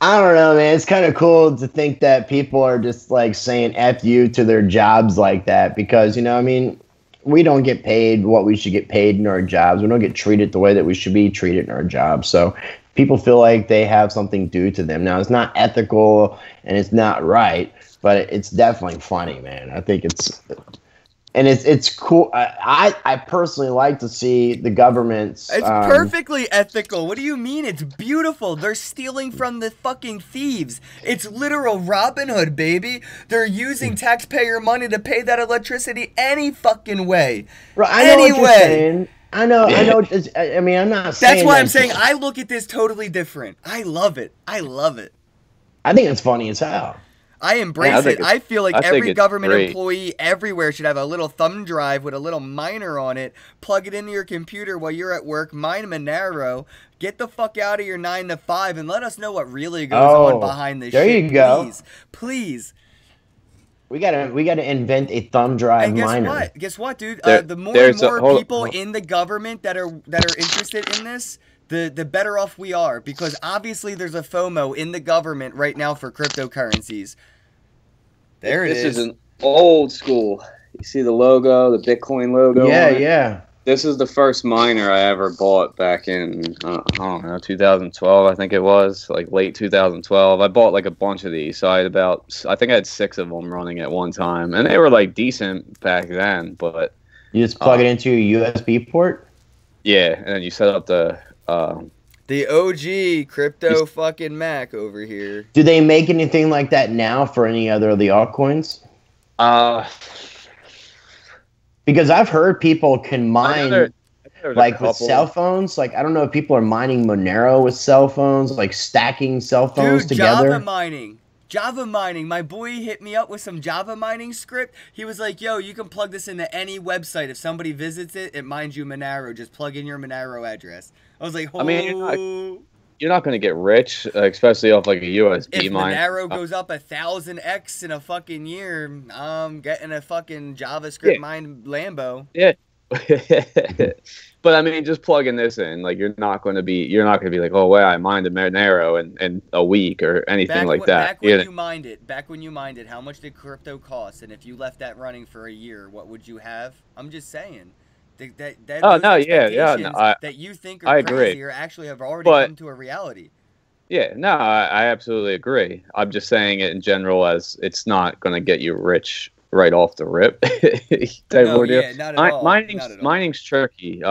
I don't know, man. It's kind of cool to think that people are just like saying F you to their jobs like that because, I mean, we don't get paid what we should get paid in our jobs. We don't get treated the way that we should be treated in our jobs. So people feel like they have something due to them. Now, it's not ethical and it's not right, but it's definitely funny, man. I think it's cool. I personally like to see the government's. It's perfectly ethical. What do you mean? It's beautiful. They're stealing from the fucking thieves. It's literal Robin Hood, baby. They're using taxpayer money to pay that electricity any fucking way. Right, I know what you're saying. I know. I mean, I'm not saying. That's why I'm saying I look at this totally different. I love it. I think it's funny as hell. I embrace it. I feel like every government great. employee everywhere should have a little thumb drive with a little miner on it. Plug it into your computer while you're at work. Mine Monero. Get the fuck out of your 9 to 5 and let us know what really goes on behind this shit. There you go. Please. We gotta invent a thumb drive And guess miner. what? Guess what, dude? There, The more and there's a more hold, people hold- in the government that are interested in this, the better off we are. Because obviously there's a FOMO in the government right now for cryptocurrencies. There it This is is. an old school. You see the logo, the Bitcoin logo Yeah, on it? yeah. This is the first miner I ever bought back in, I don't know, 2012, I think it was, like late 2012. I bought like a bunch of these. So I think I had 6 of them running at one time. And they were like decent back then. But You just plug it into a USB port. yeah, and then you set up the. The OG Crypto fucking MaaK over here. Do they make anything like that now for any other of the altcoins? Because I've heard people can mine like with cell phones. Like I don't know if people are mining Monero with cell phones, like stacking cell phones together. Java mining. My boy hit me up with some Java mining script. He was like, yo, you can plug this into any website. If somebody visits it, it mines you Monero. Just plug in your Monero address. I was like, oh. I mean, you're not going to get rich, especially off like a USB mine. If Monero goes up 1,000x in a fucking year, I'm getting a fucking JavaScript mined Lambo. Yeah. But I mean, just plugging this in, like you're not going to be like, oh, well, I mined a Monero in a week or anything like that. Back when you mined it, how much did crypto cost? And if you left that running for a year, what would you have? I'm just saying. That you think are crazy or actually have already come to a reality. Yeah, no, I absolutely agree. I'm just saying it in general as it's not going to get you rich right off the rip. Not at all. Mining's tricky.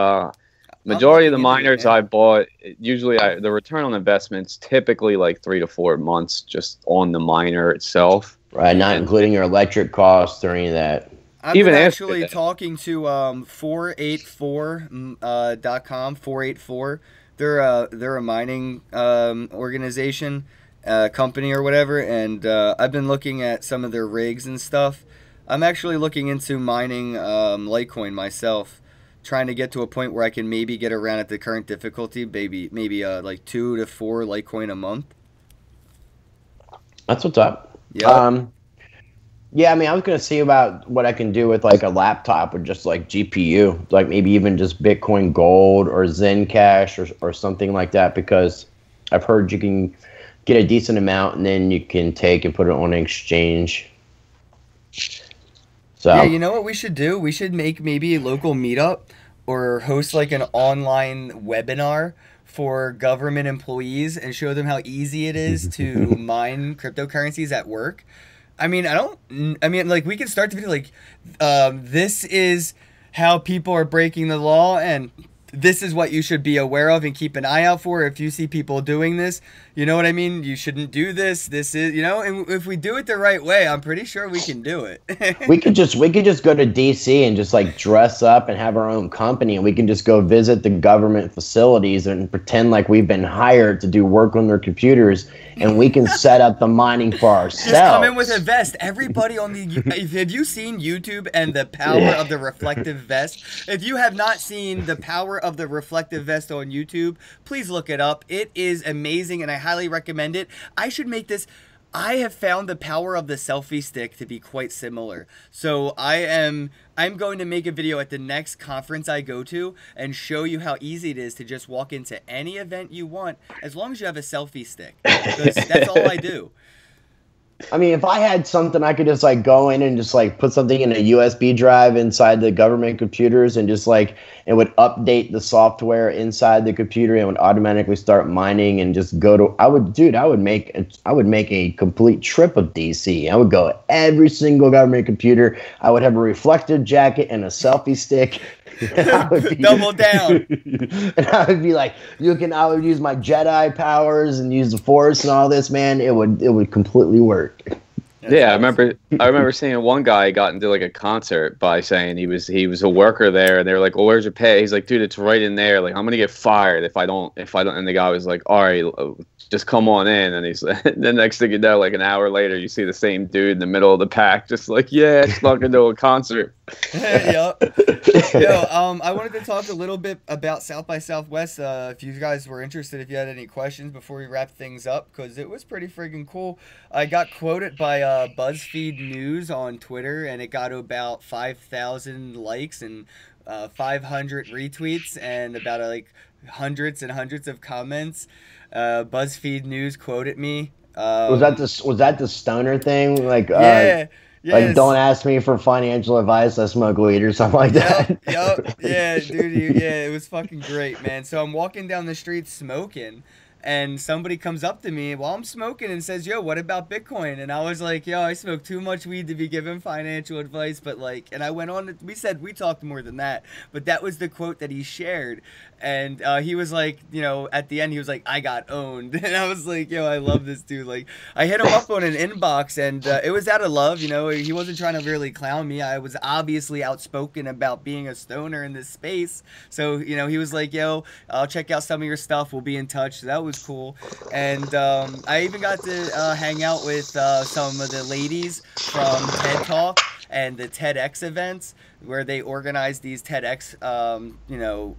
Majority of the miners I bought, usually the return on investment's typically like 3 to 4 months just on the miner itself. Right, not including your electric costs or any of that. I've been actually talking to 484.com. 484. They're a mining organization, company or whatever, and I've been looking at some of their rigs and stuff. I'm actually looking into mining Litecoin myself, trying to get to a point where I can maybe get around at the current difficulty, maybe like 2 to 4 Litecoin a month. That's what's up. Yeah. Yeah, I mean, I was going to see about what I can do with like a laptop or just like GPU, like maybe even just Bitcoin Gold or Zen Cash or something like that, because I've heard you can get a decent amount and then you can take and put it on an exchange. So yeah, you know what we should do? We should make maybe a local meetup or host like an online webinar for government employees and show them how easy it is to mine cryptocurrencies at work. I mean, like, we can start the video like, this is how people are breaking the law, and this is what you should be aware of and keep an eye out for if you see people doing this. You know what I mean? You shouldn't do this. This is, and if we do it the right way, I'm pretty sure we can do it. we could just go to DC and just like dress up and have our own company, and we can just go visit the government facilities and pretend like we've been hired to do work on their computers, and we can set up the mining for ourselves. Just come in with a vest. Everybody on the... Have you seen YouTube and the power of the reflective vest? If you have not seen the power of the reflective vest on YouTube, please look it up. It is amazing, and I highly recommend it. I should make this... I have found the power of the selfie stick to be quite similar. So I'm going to make a video at the next conference I go to and show you how easy it is to just walk into any event you want as long as you have a selfie stick. Because that's all I do. I mean, if I had something, I could just like go in and just like put something in a USB drive inside the government computers and just like it would update the software inside the computer and would automatically start mining and just go to. I would make a complete trip of DC. I would go every single government computer. I would have a reflective jacket and a selfie stick. Double down. And I would be like, I would use my Jedi powers and use the Force and all this, man. It would completely work. Yeah, I remember seeing one guy got into like a concert by saying he was a worker there, and they were like, "Well, where's your pay?" He's like, "Dude, it's right in there. Like, I'm gonna get fired if I don't." And the guy was like, "All right, just come on in." And he's the next thing you know, like an hour later, you see the same dude in the middle of the pack, just like, "Yeah, snuck into a concert." Yep. Yo, I wanted to talk a little bit about South by Southwest. If you guys were interested, if you had any questions before we wrap things up, because it was pretty friggin' cool. I got quoted by BuzzFeed News on Twitter, and it got about 5,000 likes and 500 retweets and about like hundreds and hundreds of comments. BuzzFeed News quoted me. Was that the stoner thing? Yeah, Like don't yes. ask me for financial advice. I smoke weed or something like Yep, that. yep, yeah, dude, yeah, it was fucking great, man. So I'm walking down the street smoking, and somebody comes up to me while I'm smoking and says, "Yo, what about Bitcoin?" And I was like, "Yo, I smoke too much weed to be given financial advice," but like, and I went on. We talked more than that, but that was the quote that he shared, and he was like, at the end, he was like, "I got owned," and I was like, "Yo, I love this dude." Like, I hit him up on an inbox, and it was out of love. He wasn't trying to really clown me. I was obviously outspoken about being a stoner in this space, so he was like, "Yo, I'll check out some of your stuff. We'll be in touch." So that was cool, and I even got to hang out with some of the ladies from TED Talk and the TEDx events where they organize these TEDx,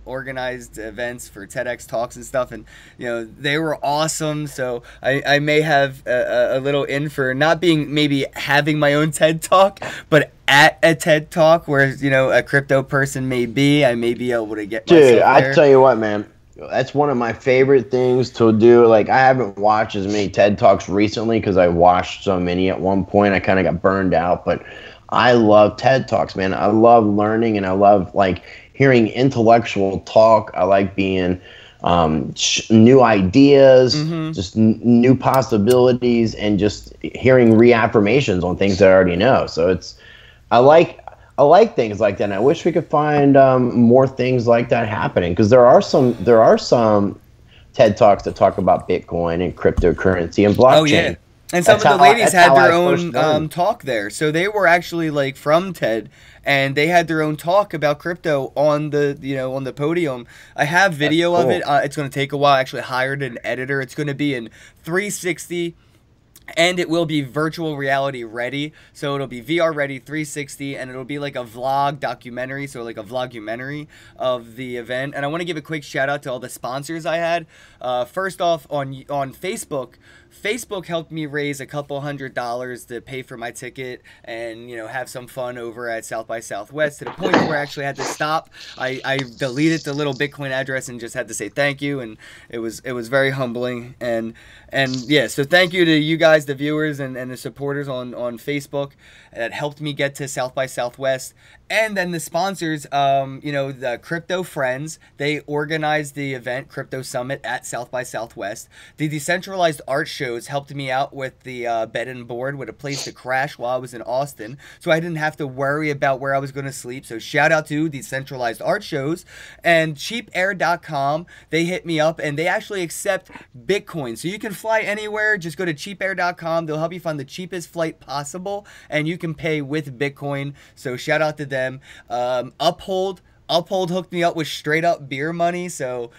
organized events for TEDx talks and stuff. And, they were awesome. So I may have a little in for not being maybe having my own TED Talk, but at a TED Talk where, a crypto person may be, I may be able to get Dude, myself I there. tell you what, man. That's one of my favorite things to do. Like, I haven't watched as many TED Talks recently because I watched so many at one point. I kind of got burned out, but I love TED Talks, man. I love learning, and I love like hearing intellectual talk. I like being new ideas, just new possibilities, and just hearing reaffirmations on things that I already know. So I like things like that. And I wish we could find more things like that happening, because there are some TED Talks that talk about Bitcoin and cryptocurrency and blockchain. Oh yeah, and some That's of the how ladies that's had how their I first own learned. talk there, so they were actually like from TED, and they had their own talk about crypto on the on the podium. I have That's video of cool. it. It's going to take a while. I actually hired an editor. It's going to be in 360. And it will be virtual reality ready. So it'll be VR ready, 360, and it'll be like a vlog documentary. So like a vlogumentary of the event. And I want to give a quick shout out to all the sponsors I had. First off, on Facebook. Facebook helped me raise a couple $100 to pay for my ticket and have some fun over at South by Southwest, to the point where I actually had to stop. I deleted the little Bitcoin address and just had to say thank you, and it was very humbling. And yeah, so thank you to you guys, the viewers and the supporters on Facebook that helped me get to South by Southwest. And then the sponsors, the Crypto Friends, they organized the event Crypto Summit at South by Southwest. The Decentralized Art Shows helped me out with the bed and board with a place to crash while I was in Austin, so I didn't have to worry about where I was going to sleep. So shout out to Decentralized Art Shows. And cheapair.com, they hit me up, and they actually accept Bitcoin, so you can fly anywhere. Just go to cheapair.com. They'll help you find the cheapest flight possible, and you can pay with Bitcoin. So shout out to them. Uphold hooked me up with straight up beer money. So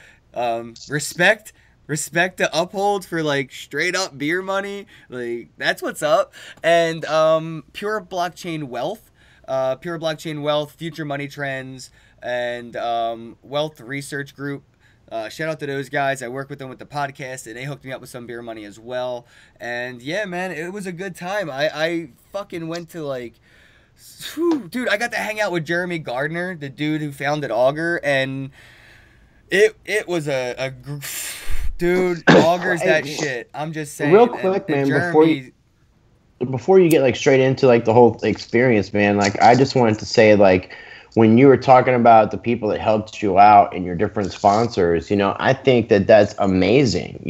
respect to Uphold for like straight up beer money. Like, that's what's up. And Pure Blockchain Wealth, Future Money Trends, and Wealth Research Group. Shout out to those guys. I work with them with the podcast, and they hooked me up with some beer money as well. And yeah, man, it was a good time. I fucking went to like, dude, I got to hang out with Jeremy Gardner, the dude who founded Augur, and it was dude, Augur's that shit. I'm just saying. Real quick, man, before you get like straight into like the whole experience, man, like I just wanted to say, like, when you were talking about the people that helped you out and your different sponsors, I think that that's amazing,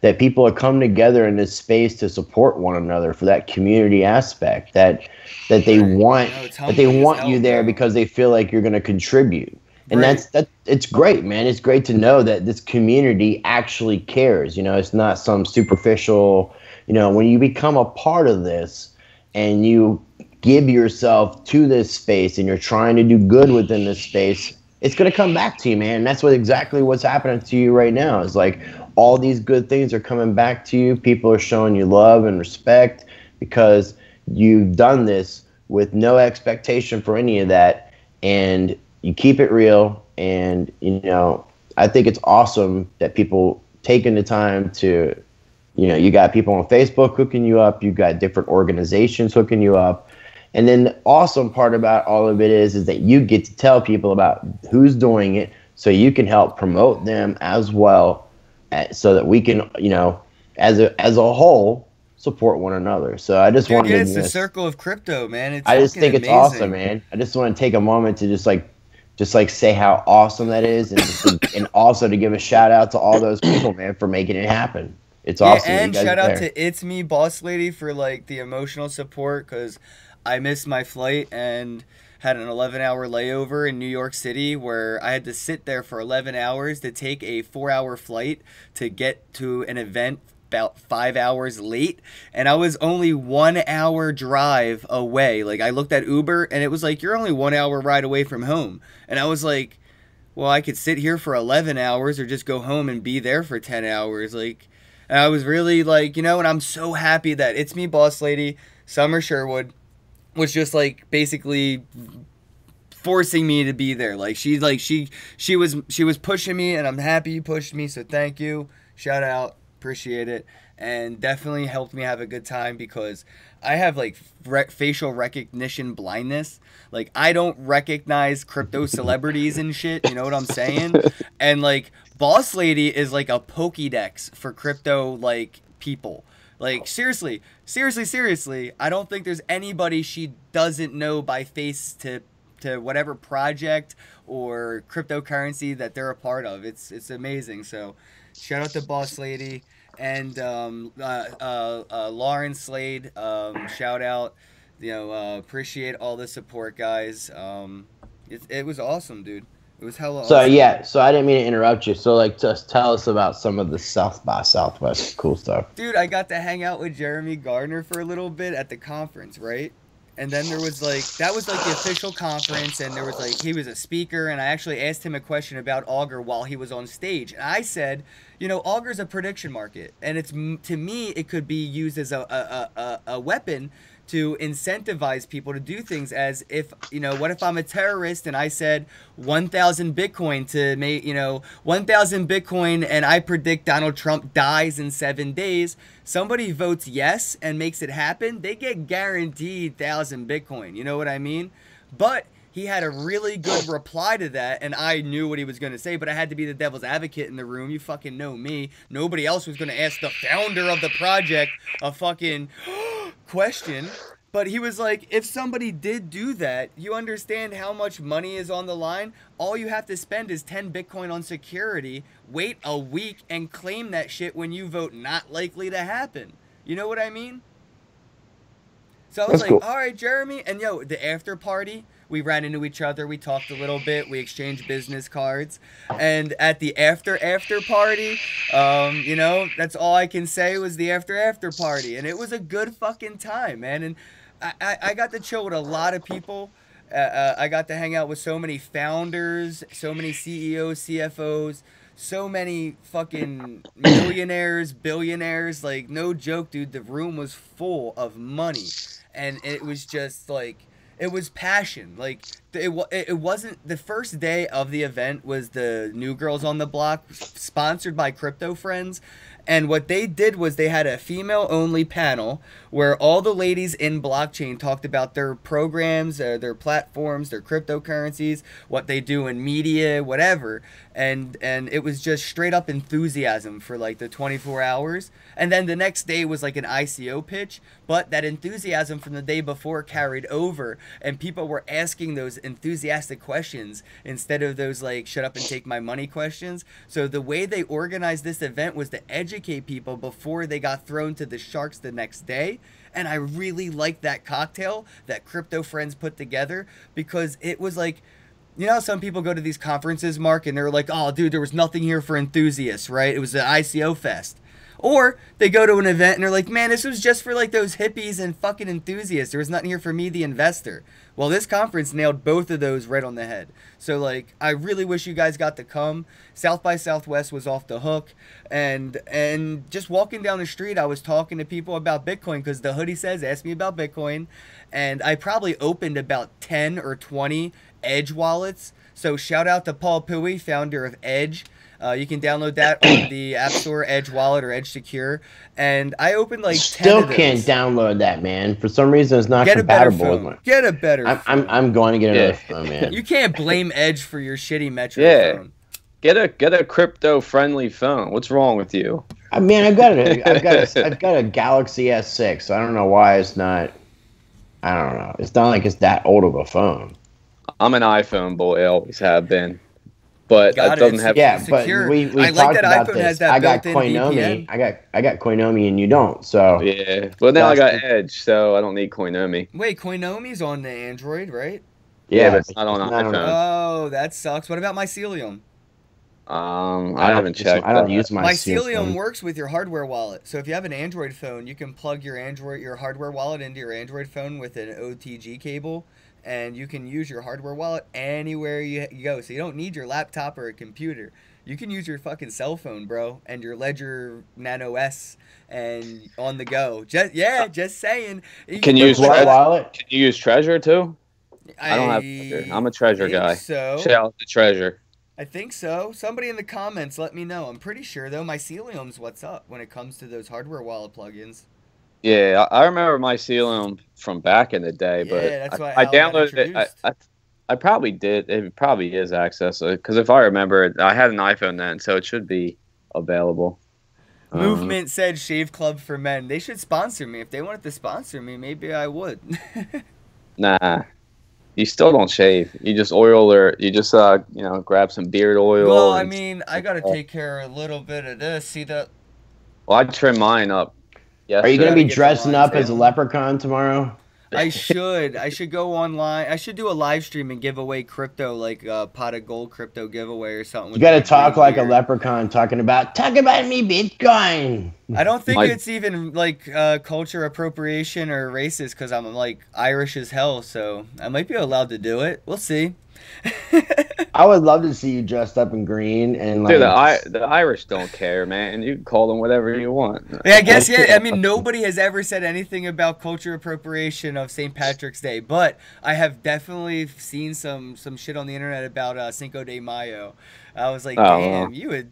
that people have come together in this space to support one another for that community aspect, that they want you there because they feel like you're going to contribute. And it's great, man. It's great to know that this community actually cares. It's not some superficial, when you become a part of this and you give yourself to this space and you're trying to do good within this space, it's going to come back to you, man. And that's exactly what's happening to you right now. It's like all these good things are coming back to you. People are showing you love and respect because you've done this with no expectation for any of that. And you keep it real. And, I think it's awesome that people taking the time to You know, you got people on Facebook hooking you up. You got different organizations hooking you up. And then the awesome part about all of it is that you get to tell people about who's doing it, so you can help promote them as well, so that we can, you know, as a whole, support one another. So I just Dude, wanted yeah, to it's the circle of crypto, man. It's I just fucking think it's awesome, amazing. man. I just want to take a moment to just like say how awesome that is, and and also to give a shout out to all those people, man, for making it happen. It's Yeah, awesome that you and guys are shout out there. to It's Me Boss Lady for like the emotional support because I missed my flight and had an 11-hour layover in New York City where I had to sit there for 11 hours to take a 4-hour flight to get to an event about 5 hours late, and I was only 1 hour drive away. Like I looked at Uber and it was like you're only 1 hour ride away from home, and I was like, well, I could sit here for 11 hours or just go home and be there for 10 hours. Like, and I was really like, and I'm so happy that It's Me Boss Lady, Summer Sherwood, was just like basically forcing me to be there. Like she was pushing me, and I'm happy you pushed me. So thank you, shout out, appreciate it, and definitely helped me have a good time because I have like facial recognition blindness. Like I don't recognize crypto celebrities and shit. You know what I'm saying? And like Boss Lady is like a Pokédex for crypto like people. Like seriously, I don't think there's anybody she doesn't know by face to whatever project or cryptocurrency that they're a part of. It's amazing. So shout out to Boss Lady and Lauren Slade. Shout out. Appreciate all the support, guys. It was awesome, dude. It was hella So awesome. yeah, so I didn't mean to interrupt you. So like, just tell us about some of the South by Southwest cool stuff. Dude, I got to hang out with Jeremy Gardner for a little bit at the conference, right? And then there was like that was like the official conference, and there was like he was a speaker, and I actually asked him a question about Augur while he was on stage, and I said, Augur's a prediction market, and to me it could be used as a weapon to incentivize people to do things. As if, what if I'm a terrorist and I said 1,000 Bitcoin to make, 1,000 Bitcoin, and I predict Donald Trump dies in 7 days. Somebody votes yes and makes it happen, they get guaranteed 1,000 Bitcoin. You know what I mean? But he had a really good reply to that, and I knew what he was going to say, but I had to be the devil's advocate in the room. You fucking know me. Nobody else was going to ask the founder of the project a fucking question. But he was like, if somebody did do that, you understand how much money is on the line? All you have to spend is 10 Bitcoin on security, wait a week, and claim that shit when you vote not likely to happen. You know what I mean? So I was That's like, cool. all right, Jeremy. And the after party, we ran into each other. We talked a little bit. We exchanged business cards. And at the after party, that's all I can say was the after party. And it was a good fucking time, man. And I got to chill with a lot of people. I got to hang out with so many founders, so many CEOs, CFOs, so many fucking millionaires, billionaires. Like, no joke, dude. The room was full of money. And it was just like, it was passion. Like, it wasn't the first day of the event was the New Girls on the Block, sponsored by Crypto Friends. And what they did was they had a female only panel where all the ladies in blockchain talked about their programs, their platforms, their cryptocurrencies, what they do in media, whatever. And it was just straight up enthusiasm for like the 24 hours. And then the next day was like an ICO pitch, but that enthusiasm from the day before carried over, and people were asking those enthusiastic questions instead of those like shut up and take my money questions. So the way they organized this event was to educate people before they got thrown to the sharks the next day. And I really liked that cocktail that Crypto Friends put together, because it was like, some people go to these conferences, Mark, and they're like, oh, dude, there was nothing here for enthusiasts, right? It was an ICO fest. Or they go to an event and they're like, man, this was just for like those hippies and fucking enthusiasts. There was nothing here for me, the investor. Well, this conference nailed both of those right on the head. So like, I really wish you guys got to come. South by Southwest was off the hook. And just walking down the street, I was talking to people about Bitcoin, because the hoodie says, ask me about Bitcoin. And I probably opened about 10 or 20 Edge wallets. So shout out to Paul Pui, founder of Edge. You can download that on the App Store, Edge Wallet or Edge Secure. And I opened like 10 Still of those. can't download that, man. For some reason, it's not Get a better compatible with phone. my. Get a better phone. I'm going to get another Yeah. phone, man. You can't blame Edge for your shitty Metro Yeah. phone. Get a crypto friendly phone. What's wrong with you? I mean, I've got a Galaxy S6. So I don't know why it's not. I don't know. It's not like it's that old of a phone. I'm an iPhone boy. I always have been. But Got it doesn't it. have. Yeah, secure. but we I like talked that about iPhone this. has that I got built-in Koinomi. VPN. I got Koinomi, and you don't. So Yeah, but now I got That's Edge, so I don't need Koinomi. Wait, Koinomi's on the Android, right? Yeah, but it's not on not iPhone. Oh, that sucks. What about Mycelium? I haven't checked. I don't that. use my Mycelium works with your hardware wallet. So if you have an Android phone, you can plug your hardware wallet into your Android phone with an OTG cable, and you can use your hardware wallet anywhere you go. So you don't need your laptop or a computer. You can use your fucking cell phone, bro, and your Ledger Nano S, and on the go. Just saying. Can you use What Treasure? wallet? Can you use Treasure too? I don't have Treasure. I'm a Treasure think guy. So Shout out to Treasure. I think so. Somebody in the comments let me know. I'm pretty sure though Mycelium's what's up when it comes to those hardware wallet plugins. Yeah, I remember Mycelium from back in the day, Yeah, but that's why I Al got downloaded it. introduced. I probably did. It probably is access because if I remember, I had an iPhone then, so it should be available. Movement said Shave Club for Men. They should sponsor me. If they wanted to sponsor me, maybe I would. Nah, you still don't shave. You just oil or you just grab some beard oil. Well, I and- mean, I gotta take care of a little bit of this. See that? Well, I trim mine up. Yes. Are you going to be Gotta get the dressing lines up as a down. leprechaun tomorrow? I should go online. I should do a live stream and give away crypto, like a pot of gold crypto giveaway or something. You with got to my talk green like a beard. leprechaun, talk about me Bitcoin. I don't think My- it's even like culture appropriation or racist because I'm like Irish as hell, so I might be allowed to do it. We'll see. I would love to see you dressed up in green and like. Dude, the Irish don't care, man. You can call them whatever you want. Yeah, I guess, yeah. I mean, nobody has ever said anything about culture appropriation of St. Patrick's Day, but I have definitely seen some shit on the internet about Cinco de Mayo. I was like, Oh, damn, you would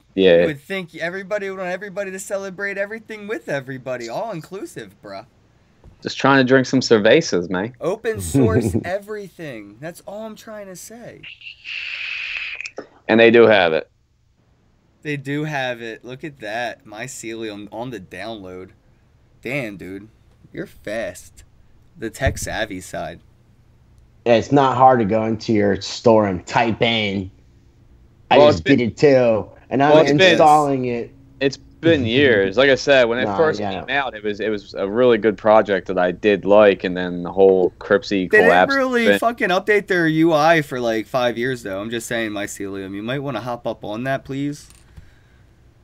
think everybody would want everybody to celebrate everything with everybody, all inclusive, bruh. Just trying to drink some cervezas, man. Open source everything. That's all I'm trying to say. And they do have it. They do have it. Look at that. Mycelium on the download. Damn, dude. You're fast. The tech savvy side. Yeah, it's not hard to go into your store and type in. I Well, just did it too, and I'm it's been- installing it. It's been years. Like I said, when it Nah, first yeah. came out, it was a really good project that I did like, and then the whole Cripsy They collapse. didn't really fucking update their UI for like 5 years, though. I'm just saying, Mycelium. You might want to hop up on that, please.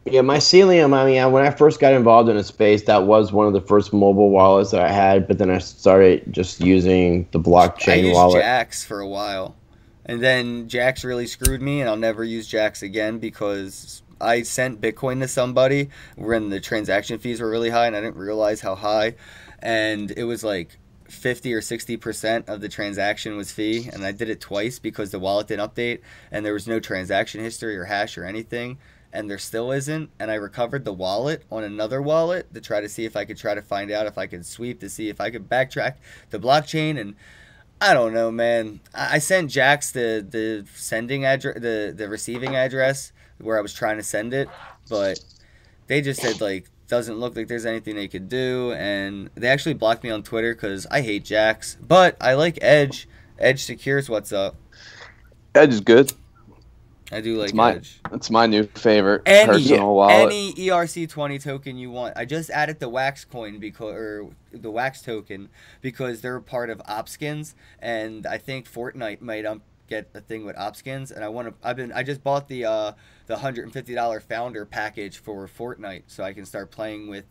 Yeah, Mycelium. I mean, when I first got involved in a space, that was one of the first mobile wallets that I had. But then I started just using the I blockchain used wallet. Jax for a while. And then Jax really screwed me, and I'll never use Jax again because I sent Bitcoin to somebody when the transaction fees were really high, and I didn't realize how high. And it was like 50 or 60% of the transaction was fee, and I did it twice because the wallet didn't update, and there was no transaction history or hash or anything, and there still isn't. And I recovered the wallet on another wallet to try to see if I could try to find out if I could sweep to see if I could backtrack the blockchain, and I don't know, man. I sent Jax the sending address, the receiving address where I was trying to send it, but they just said like doesn't look like there's anything they could do, and they actually blocked me on Twitter because I hate Jax, but I like Edge. Edge Secures what's up. Edge is good. I do like my- Edge. It's my new favorite personal wallet. Any ERC20 token you want. I just added the Wax coin or the Wax token because they're part of Opskins, and I think Fortnite might get a thing with Opskins, and I just bought the $150 founder package for Fortnite so I can start playing with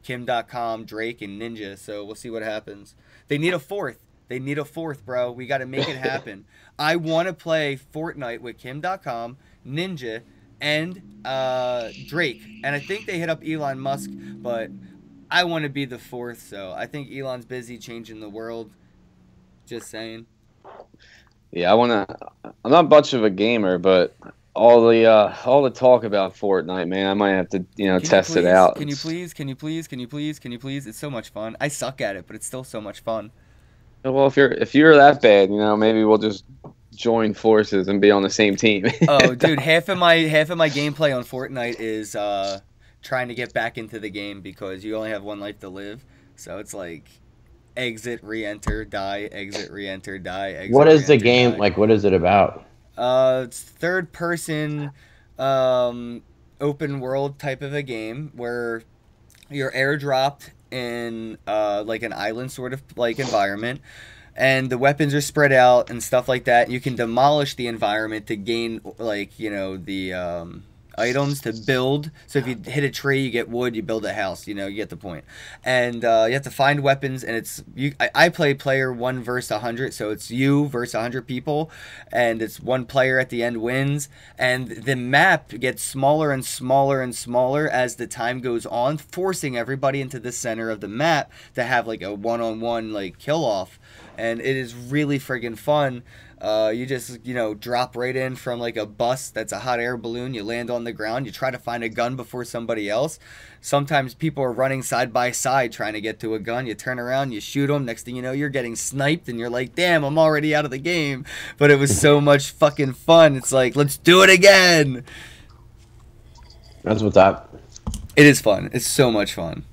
Kim.com, Drake, and Ninja. So we'll see what happens. They need a fourth. They need a fourth, bro. We got to make it happen. I want to play Fortnite with Kim.com, Ninja, and Drake. And I think they hit up Elon Musk, but I want to be the fourth. So I think Elon's busy changing the world. Just saying. Yeah, I'm not much of a gamer, but all the talk about Fortnite, man. I might have to Can you test it please? out. Can you please? Can you please? Can you please? Can you please? It's so much fun. I suck at it, but it's still so much fun. Well, if you're that bad, maybe we'll just join forces and be on the same team. Oh, dude, half of my gameplay on Fortnite is trying to get back into the game because you only have one life to live. So it's like exit, re-enter, die, exit, re-enter, die, exit, What is the re-enter, game die. like? What is it about? It's third person, um, open world type of a game where you're airdropped in like an island sort of like environment, and the weapons are spread out and stuff like that. You can demolish the environment to gain like the items to build. So if you hit a tree, you get wood. You build a house. You get the point. And you have to find weapons. And it's you. I play player 1 versus 100, so it's you versus 100 people, and it's one player at the end wins. And the map gets smaller and smaller and smaller as the time goes on, forcing everybody into the center of the map to have like a one-on-one like kill off. And it is really friggin' fun. You just, drop right in from like a bus that's a hot air balloon. You land on the ground. You try to find a gun before somebody else. Sometimes people are running side by side trying to get to a gun. You turn around, you shoot them. Next thing you know, you're getting sniped, and you're like, damn, I'm already out of the game. But it was so much fucking fun. It's like, let's do it again. That's what's up. It is fun. It's so much fun.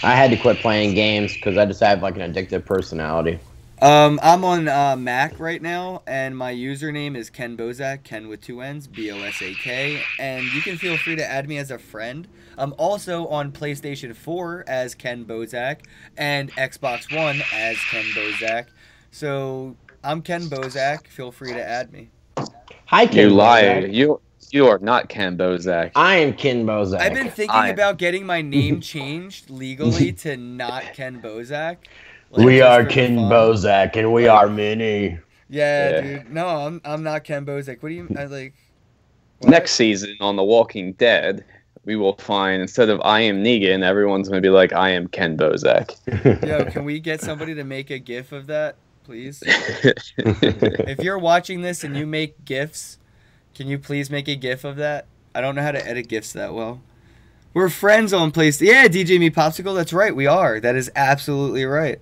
I had to quit playing games because I just have like an addictive personality. I'm on Mac right now, and my username is Ken Bozak, Ken with 2 N's, Bosak, and you can feel free to add me as a friend. I'm also on PlayStation 4 as Ken Bozak, and Xbox One as Ken Bozak. So I'm Ken Bozak. Feel free to add me. Hi, Ken You liar. Bozak. You are not Ken Bozak. I am Ken Bozak. I've been thinking about getting my name changed legally to not Ken Bozak. Like, we just are for Ken fun. Bozak, and we are many. Yeah, Yeah. dude. No, I'm not Ken Bozak. What do you I like? What? Next season on The Walking Dead, we will find instead of I am Negan, everyone's going to be like I am Ken Bozak. Yo, can we get somebody to make a GIF of that, please? If you're watching this and you make GIFs, can you please make a GIF of that? I don't know how to edit GIFs that well. We're friends on PlayStation. Yeah, DJ Me Popsicle. That's right. We are. That is absolutely right.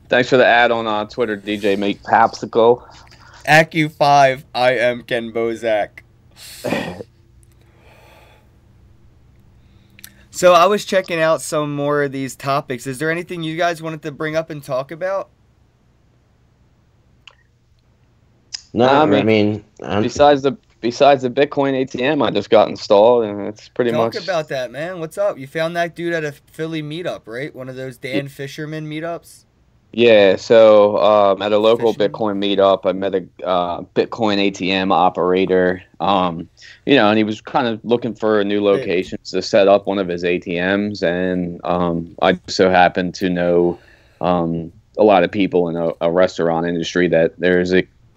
Thanks for the ad on Twitter, DJ Make Popsicle. AcU5. I am Ken Bozak. So I was checking out some more of these topics. Is there anything you guys wanted to bring up and talk about? No, I I mean, mean, Besides the Bitcoin ATM I just got installed, and it's pretty Talk much about that, man. What's up? You found that dude at a Philly meetup, right? One of those Dan Fisherman meetups? yeah. So at a local Fisherman? Bitcoin meetup, I met a Bitcoin ATM operator. And he was kind of looking for a new location to set up one of his ATMs, and I just so happened to know a lot of people in a restaurant industry that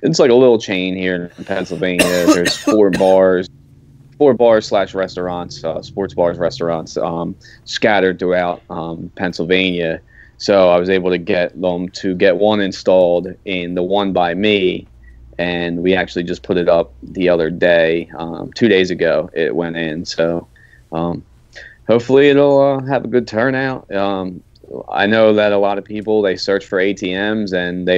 it's like a little chain here in Pennsylvania. There's four bars slash restaurants, sports bars, restaurants, scattered throughout Pennsylvania. So I was able to get them to get one installed in the one by me, and we actually just put it up the other day, 2 days ago. It went in, so hopefully it'll have a good turnout. I know that a lot of people, they search for ATMs, and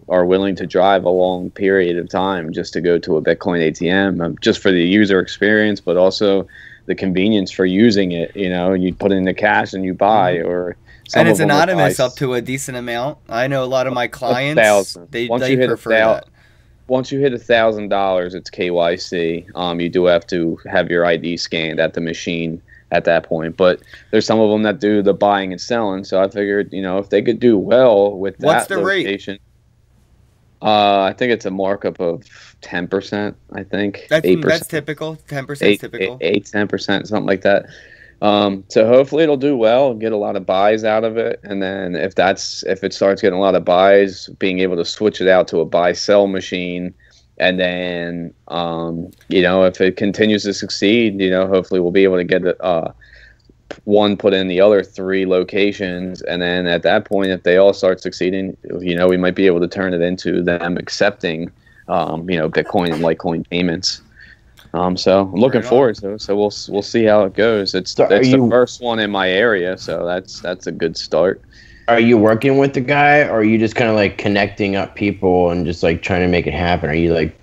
are willing to drive a long period of time just to go to a Bitcoin ATM, just for the user experience, but also the convenience for using it. You put in the cash and you buy, or And it's anonymous up to a decent amount. I know a lot of my clients, they prefer that. Once you hit $1,000, it's KYC. You do have to have your ID scanned at the machine at that point, but there's some of them that do the buying and selling. So I figured, if they could do well with that What's the location, I think it's a markup of 10%. I think That's 8%. That's typical. 10% typical. 10%, something like that. So hopefully it'll do well, get a lot of buys out of it, and then if it starts getting a lot of buys, being able to switch it out to a buy sell machine. And then, if it continues to succeed, hopefully we'll be able to get one put in the other 3 locations. And then at that point, if they all start succeeding, we might be able to turn it into them accepting Bitcoin and Litecoin payments. So I'm looking forward to it. So we'll see how it goes. It's the first one in my area, so that's a good start. Are you working with the guy, or are you just kind of like connecting up people and just like trying to make it happen? Are you like?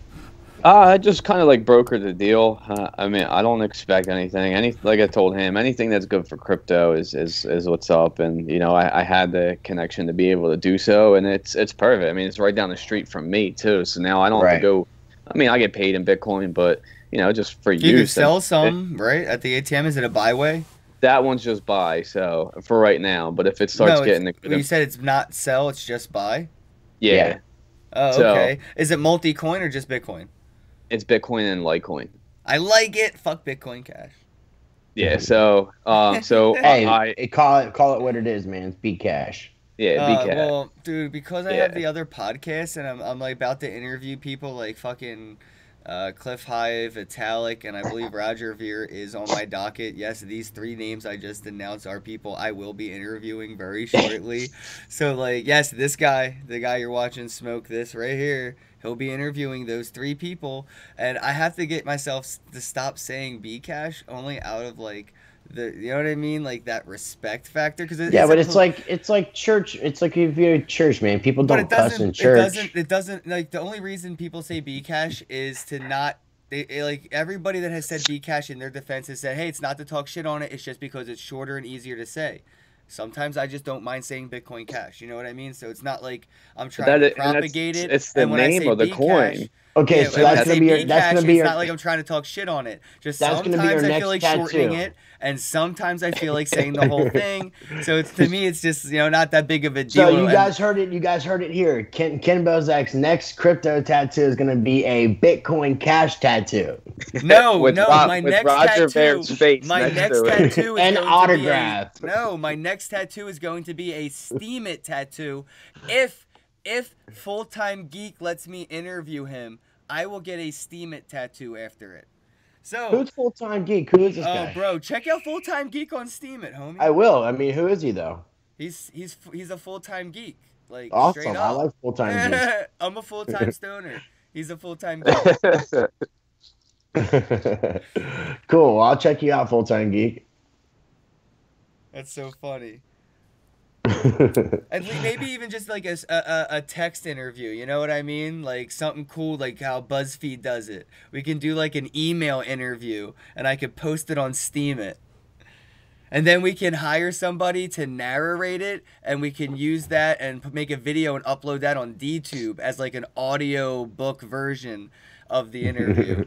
I just kind of like brokered the deal. I mean, I don't expect anything. Like I told him, anything that's good for crypto is what's up. And I had the connection to be able to do so, and it's perfect. I mean, it's right down the street from me too. So now I don't have to go. I mean, I get paid in Bitcoin, but just for use. You can sell some, right, at the ATM. Is it a buy way? That one's just buy, so for right now. But if it starts getting, you said it's not sell, it's just buy. Yeah. Oh, okay. Is it multi-coin or just Bitcoin? It's Bitcoin and Litecoin. I like it. Fuck Bitcoin Cash. Yeah. So hey, call it what it is, man. It's Bcash. Yeah, Bcash. Well, dude, because I have the other podcast and I'm like about to interview people like fucking. Cliff High, Vitalik, and I believe Roger Ver is on my docket. Yes, these 3 names I just announced are people I will be interviewing very shortly. So, like, yes, this guy, the guy you're watching smoke this right here, he'll be interviewing those 3 people. And I have to get myself to stop saying Bcash only out of, like, you know what I mean, like that respect factor. But it's like church. It's like if you're at church, man. People don't cuss in church. It doesn't like the only reason people say Bcash is to not. Like everybody that has said Bcash in their defense has said, hey, it's not to talk shit on it. It's just because it's shorter and easier to say. Sometimes I just don't mind saying Bitcoin Cash. You know what I mean? So it's not like I'm trying to propagate it. It's the name of the coin. Okay, so that's gonna be your. It's not like I'm trying to talk shit on it. Just sometimes I feel like shortening it, and sometimes I feel like saying the whole thing. So to me, it's just not that big of a deal. So you guys heard it. You guys heard it here. Ken Bozak's next crypto tattoo is gonna be a Bitcoin Cash tattoo. No, my next Roger tattoo. Ver's face My next tattoo is an autograph. My next tattoo is going to be a Steam It tattoo. If Full-Time Geek lets me interview him, I will get a Steam It tattoo after it. So who's Full-Time Geek? Who is this guy? Oh, bro, check out Full-Time Geek on Steam It, homie. I will. I mean, who is he though? He's a full-time geek. Like awesome. Straight up. I like full-time geeks. I'm a full-time stoner. He's a full-time geek. Cool. Well, I'll check you out, Full-Time Geek. That's so funny. And maybe even just like a text interview, you know what I mean? Like something cool, like how BuzzFeed does it. We can do like an email interview, and I could post it on Steam It. And then we can hire somebody to narrate it, and we can use that and make a video and upload that on DTube as like an audio book version of the interview.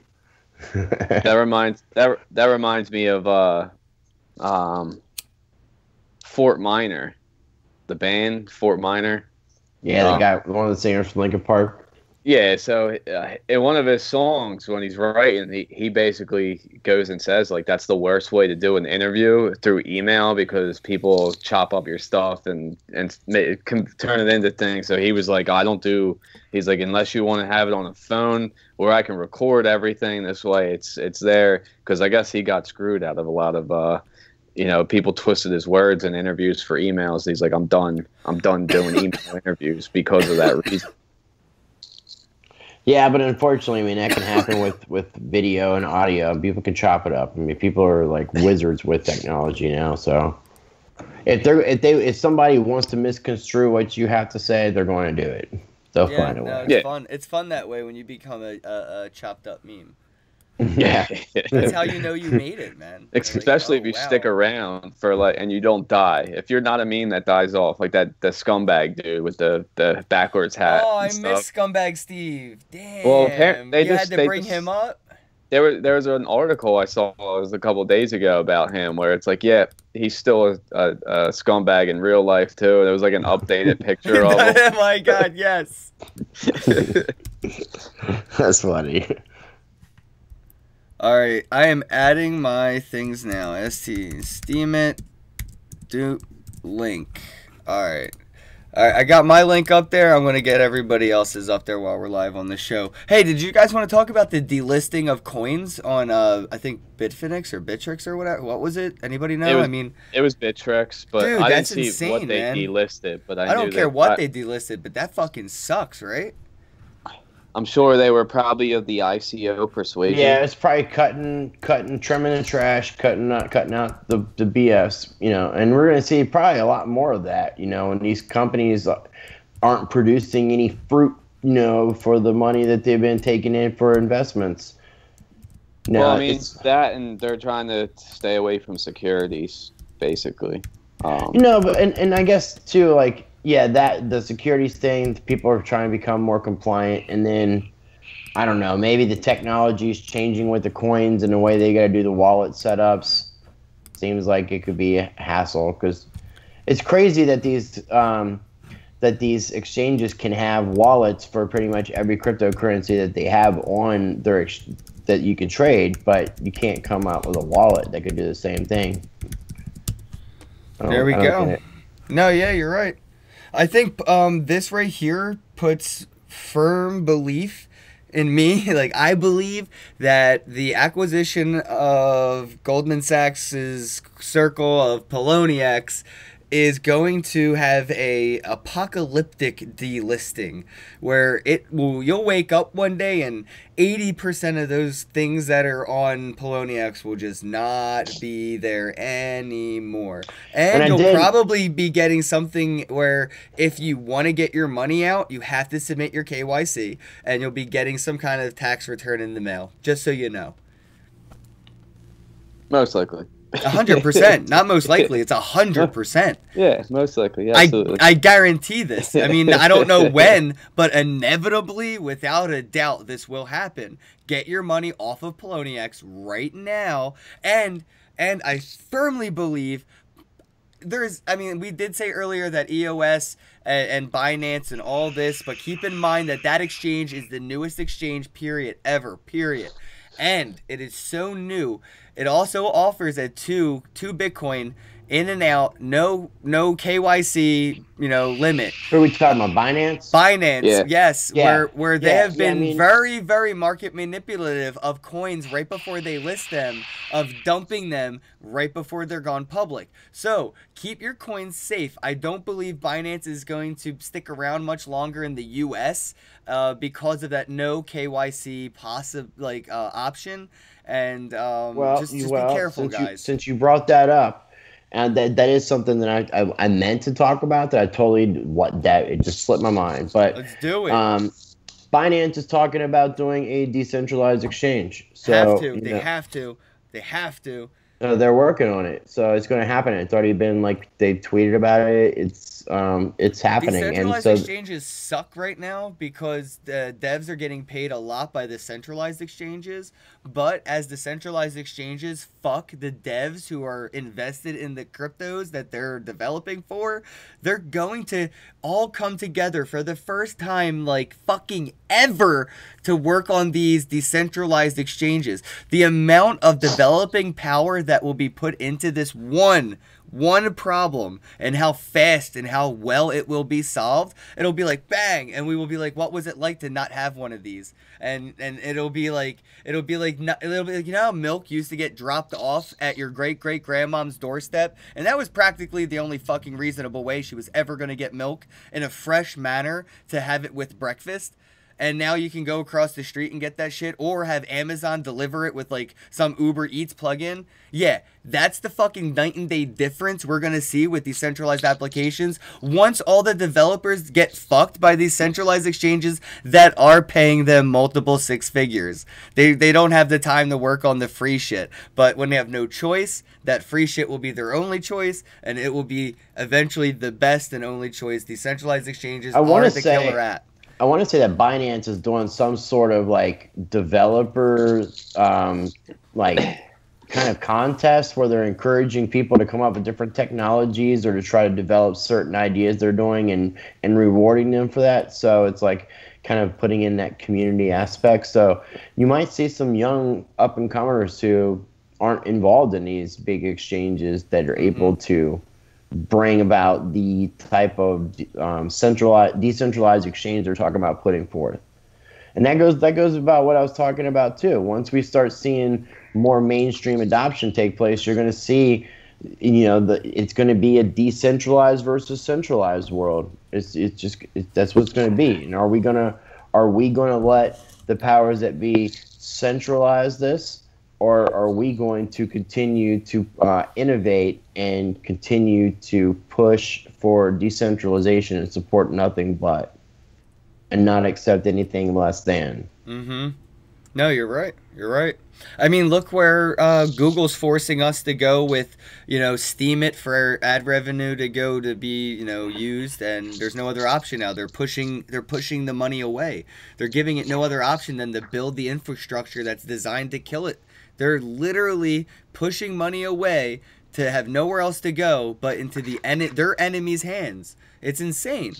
That reminds me of Fort Minor. The band Fort Minor. Yeah, the guy, one of the singers from Linkin Park. Yeah, so in one of his songs, when he's writing, he basically goes and says, like, that's the worst way to do an interview, through email, because people chop up your stuff and can turn it into things. So he was like, he's like, unless you want to have it on a phone where I can record everything, this way it's there. Because I guess he got screwed out of a lot of people twisted his words in interviews for emails. He's like, I'm done doing email interviews because of that reason. Yeah, but unfortunately, I mean, that can happen with video and audio. People can chop it up. I mean, people are like wizards with technology now. So if somebody wants to misconstrue what you have to say, they're going to do it. They'll find a way. It's fun. It's fun that way when you become a chopped up meme. Yeah, that's how you know you made it, man. Especially if you stick around for and you don't die. If you're not a meme that dies off, like the scumbag dude with the backwards hat. Oh, I miss Scumbag Steve. Damn. Well, they had to bring him up. There was an article I saw a couple of days ago about him where it's like, yeah, he's still a scumbag in real life too. There was like an updated picture of him. Oh my God, yes. That's funny. All right, I am adding my things now. Steam It, do link. All right, I got my link up there. I'm gonna get everybody else's up there while we're live on the show. Hey, did you guys want to talk about the delisting of coins on I think Bitfinex or Bittrex or whatever? What was it? Anybody know? It was Bittrex, but dude, I didn't that's see insane, what they man. delisted. But I don't care what they delisted, but that fucking sucks, right? I'm sure they were probably of the ICO persuasion. Yeah, it's probably trimming the trash, cutting out the BS, and we're gonna see probably a lot more of that, and these companies aren't producing any fruit, for the money that they've been taking in for investments. Well, I mean that, and they're trying to stay away from securities, basically. But and I guess too, like, yeah, that the securities thing, people are trying to become more compliant, and then I don't know, maybe the technology is changing with the coins and the way they got to do the wallet setups. Seems like it could be a hassle because it's crazy that these exchanges can have wallets for pretty much every cryptocurrency that they have on their that you can trade, but you can't come out with a wallet that could do the same thing. There we go. No, yeah, you're right. I think this right here puts firm belief in me. Like, I believe that the acquisition of Goldman Sachs's circle of Poloniex is going to have a apocalyptic delisting where you'll wake up one day and 80% of those things that are on Poloniex will just not be there anymore. And you'll probably be getting something where if you want to get your money out, you have to submit your KYC, and you'll be getting some kind of tax return in the mail, just so you know. Most likely. 100%, not most likely. It's 100%. Yeah, most likely. Absolutely. I guarantee this. I mean, I don't know when, but inevitably, without a doubt, this will happen. Get your money off of Poloniex right now, and I firmly believe I mean, we did say earlier that EOS and Binance and all this, but keep in mind that exchange is the newest exchange ever. And it is so new. It also offers a two Bitcoin in and out, no KYC, limit. Who are we talking about? Binance? Binance, yeah. Yes. Yeah. Where they have been very, very market manipulative of coins right before they list them, of dumping them right before they're gone public. So keep your coins safe. I don't believe Binance is going to stick around much longer in the US because of that no KYC option. And just be careful, guys. Since you brought that up, and that is something that I meant to talk about that it just slipped my mind. But let's do it. Binance is talking about doing a decentralized exchange. So They have to. They're working on it, so it's going to happen. It's already been they tweeted about it. It's happening. Decentralized exchanges suck right now because the devs are getting paid a lot by the centralized exchanges. But as the centralized exchanges fuck the devs who are invested in the cryptos that they're developing for, they're going to all come together for the first time fucking ever to work on these decentralized exchanges. The amount of developing power that will be put into this one problem and how fast and how well it will be solved, it'll be like bang, and we will be like, what was it like to not have one of these? And it'll be like how milk used to get dropped off at your great grandmom's doorstep, and that was practically the only fucking reasonable way she was ever going to get milk in a fresh manner to have it with breakfast. And now you can go across the street and get that shit, or have Amazon deliver it with some Uber Eats plugin. Yeah, that's the fucking night and day difference we're going to see with these centralized applications. Once all the developers get fucked by these centralized exchanges that are paying them multiple six figures. They don't have the time to work on the free shit. But when they have no choice, that free shit will be their only choice, and it will be eventually the best and only choice. These centralized exchanges are the killer app. I want to say that Binance is doing some sort of developer kind of contest where they're encouraging people to come up with different technologies or to try to develop certain ideas they're doing and rewarding them for that. So it's kind of putting in that community aspect. So you might see some young up and comers who aren't involved in these big exchanges that are able to bring about the type of decentralized exchange they're talking about putting forth. And that goes about what I was talking about too. Once we start seeing more mainstream adoption take place, you're going to see, it's going to be a decentralized versus centralized world. That's what it's going to be. And are we going Are we going to let the powers that be centralize this, or are we going to continue to innovate and continue to push for decentralization and support nothing but, and not accept anything less than? Mm-hmm. No, you're right. You're right. I mean, look where Google's forcing us to go with, Steam it for ad revenue to go to be, used, and there's no other option now. They're pushing the money away. They're giving it no other option than to build the infrastructure that's designed to kill it. They're literally pushing money away to have nowhere else to go but into their enemies' hands. It's insane.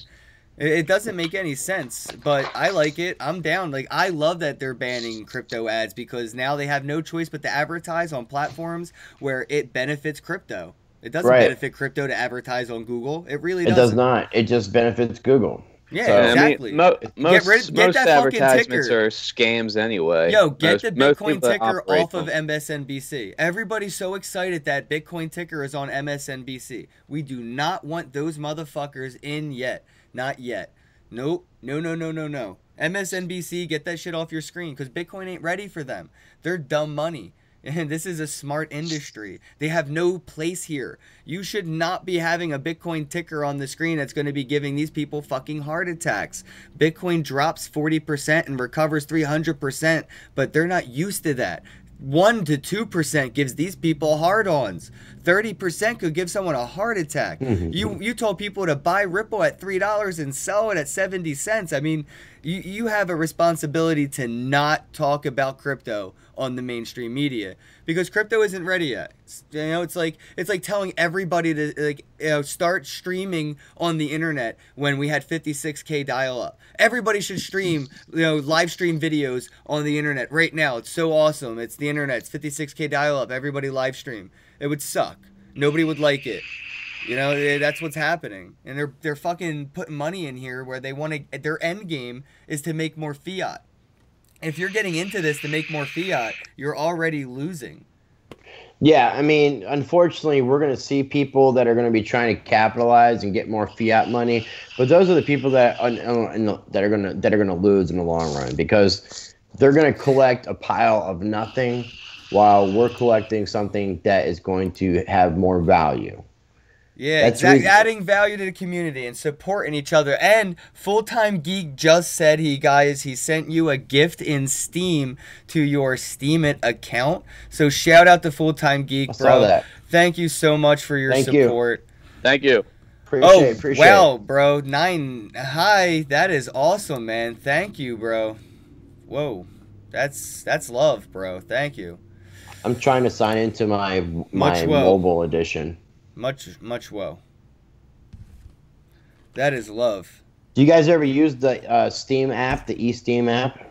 It doesn't make any sense, but I like it. I'm down. Like, I love that they're banning crypto ads because now they have no choice but to advertise on platforms where it benefits crypto. It doesn't benefit crypto to advertise on Google. It really doesn't. It does not. It just benefits Google. Yeah, so, exactly. I mean, most advertisements are scams anyway. Yo, get the Bitcoin ticker off of MSNBC. Everybody's so excited that Bitcoin ticker is on MSNBC. We do not want those motherfuckers in yet. Not yet. Nope. No. MSNBC, get that shit off your screen because Bitcoin ain't ready for them. They're dumb money. And this is a smart industry. They have no place here. You should not be having a Bitcoin ticker on the screen that's going to be giving these people fucking heart attacks. Bitcoin drops 40% and recovers 300%, but they're not used to that. 1 to 2% gives these people hard-ons. 30% could give someone a heart attack. You told people to buy Ripple at $3 and sell it at 70 cents. I mean, you have a responsibility to not talk about crypto on the mainstream media because crypto isn't ready yet. It's like telling everybody to start streaming on the internet when we had 56K dial-up. Everybody should stream, live stream videos on the internet right now. It's so awesome. It's the internet. It's 56K dial-up. Everybody live stream. It would suck. Nobody would like it. That's what's happening. And they're fucking putting money in here where they want to, their end game is to make more fiat. If you're getting into this to make more fiat, you're already losing. Yeah, I mean, unfortunately, we're going to see people that are going to be trying to capitalize and get more fiat money, but those are the people that are going to lose in the long run because they're going to collect a pile of nothing while we're collecting something that is going to have more value. Yeah, exactly. Adding value to the community and supporting each other. And Full-Time Geek just said he sent you a gift in Steam to your Steam It account. So shout out to Full-Time Geek, bro. I saw that. Thank you so much for your support. Thank you. Appreciate wow, it. Bro. 9. Hi, that is awesome, man. Thank you, bro. Whoa. That's love, bro. Thank you. I'm trying to sign into my mobile edition. Much woe. That is love. Do you guys ever use the Steam app, the eSteam app,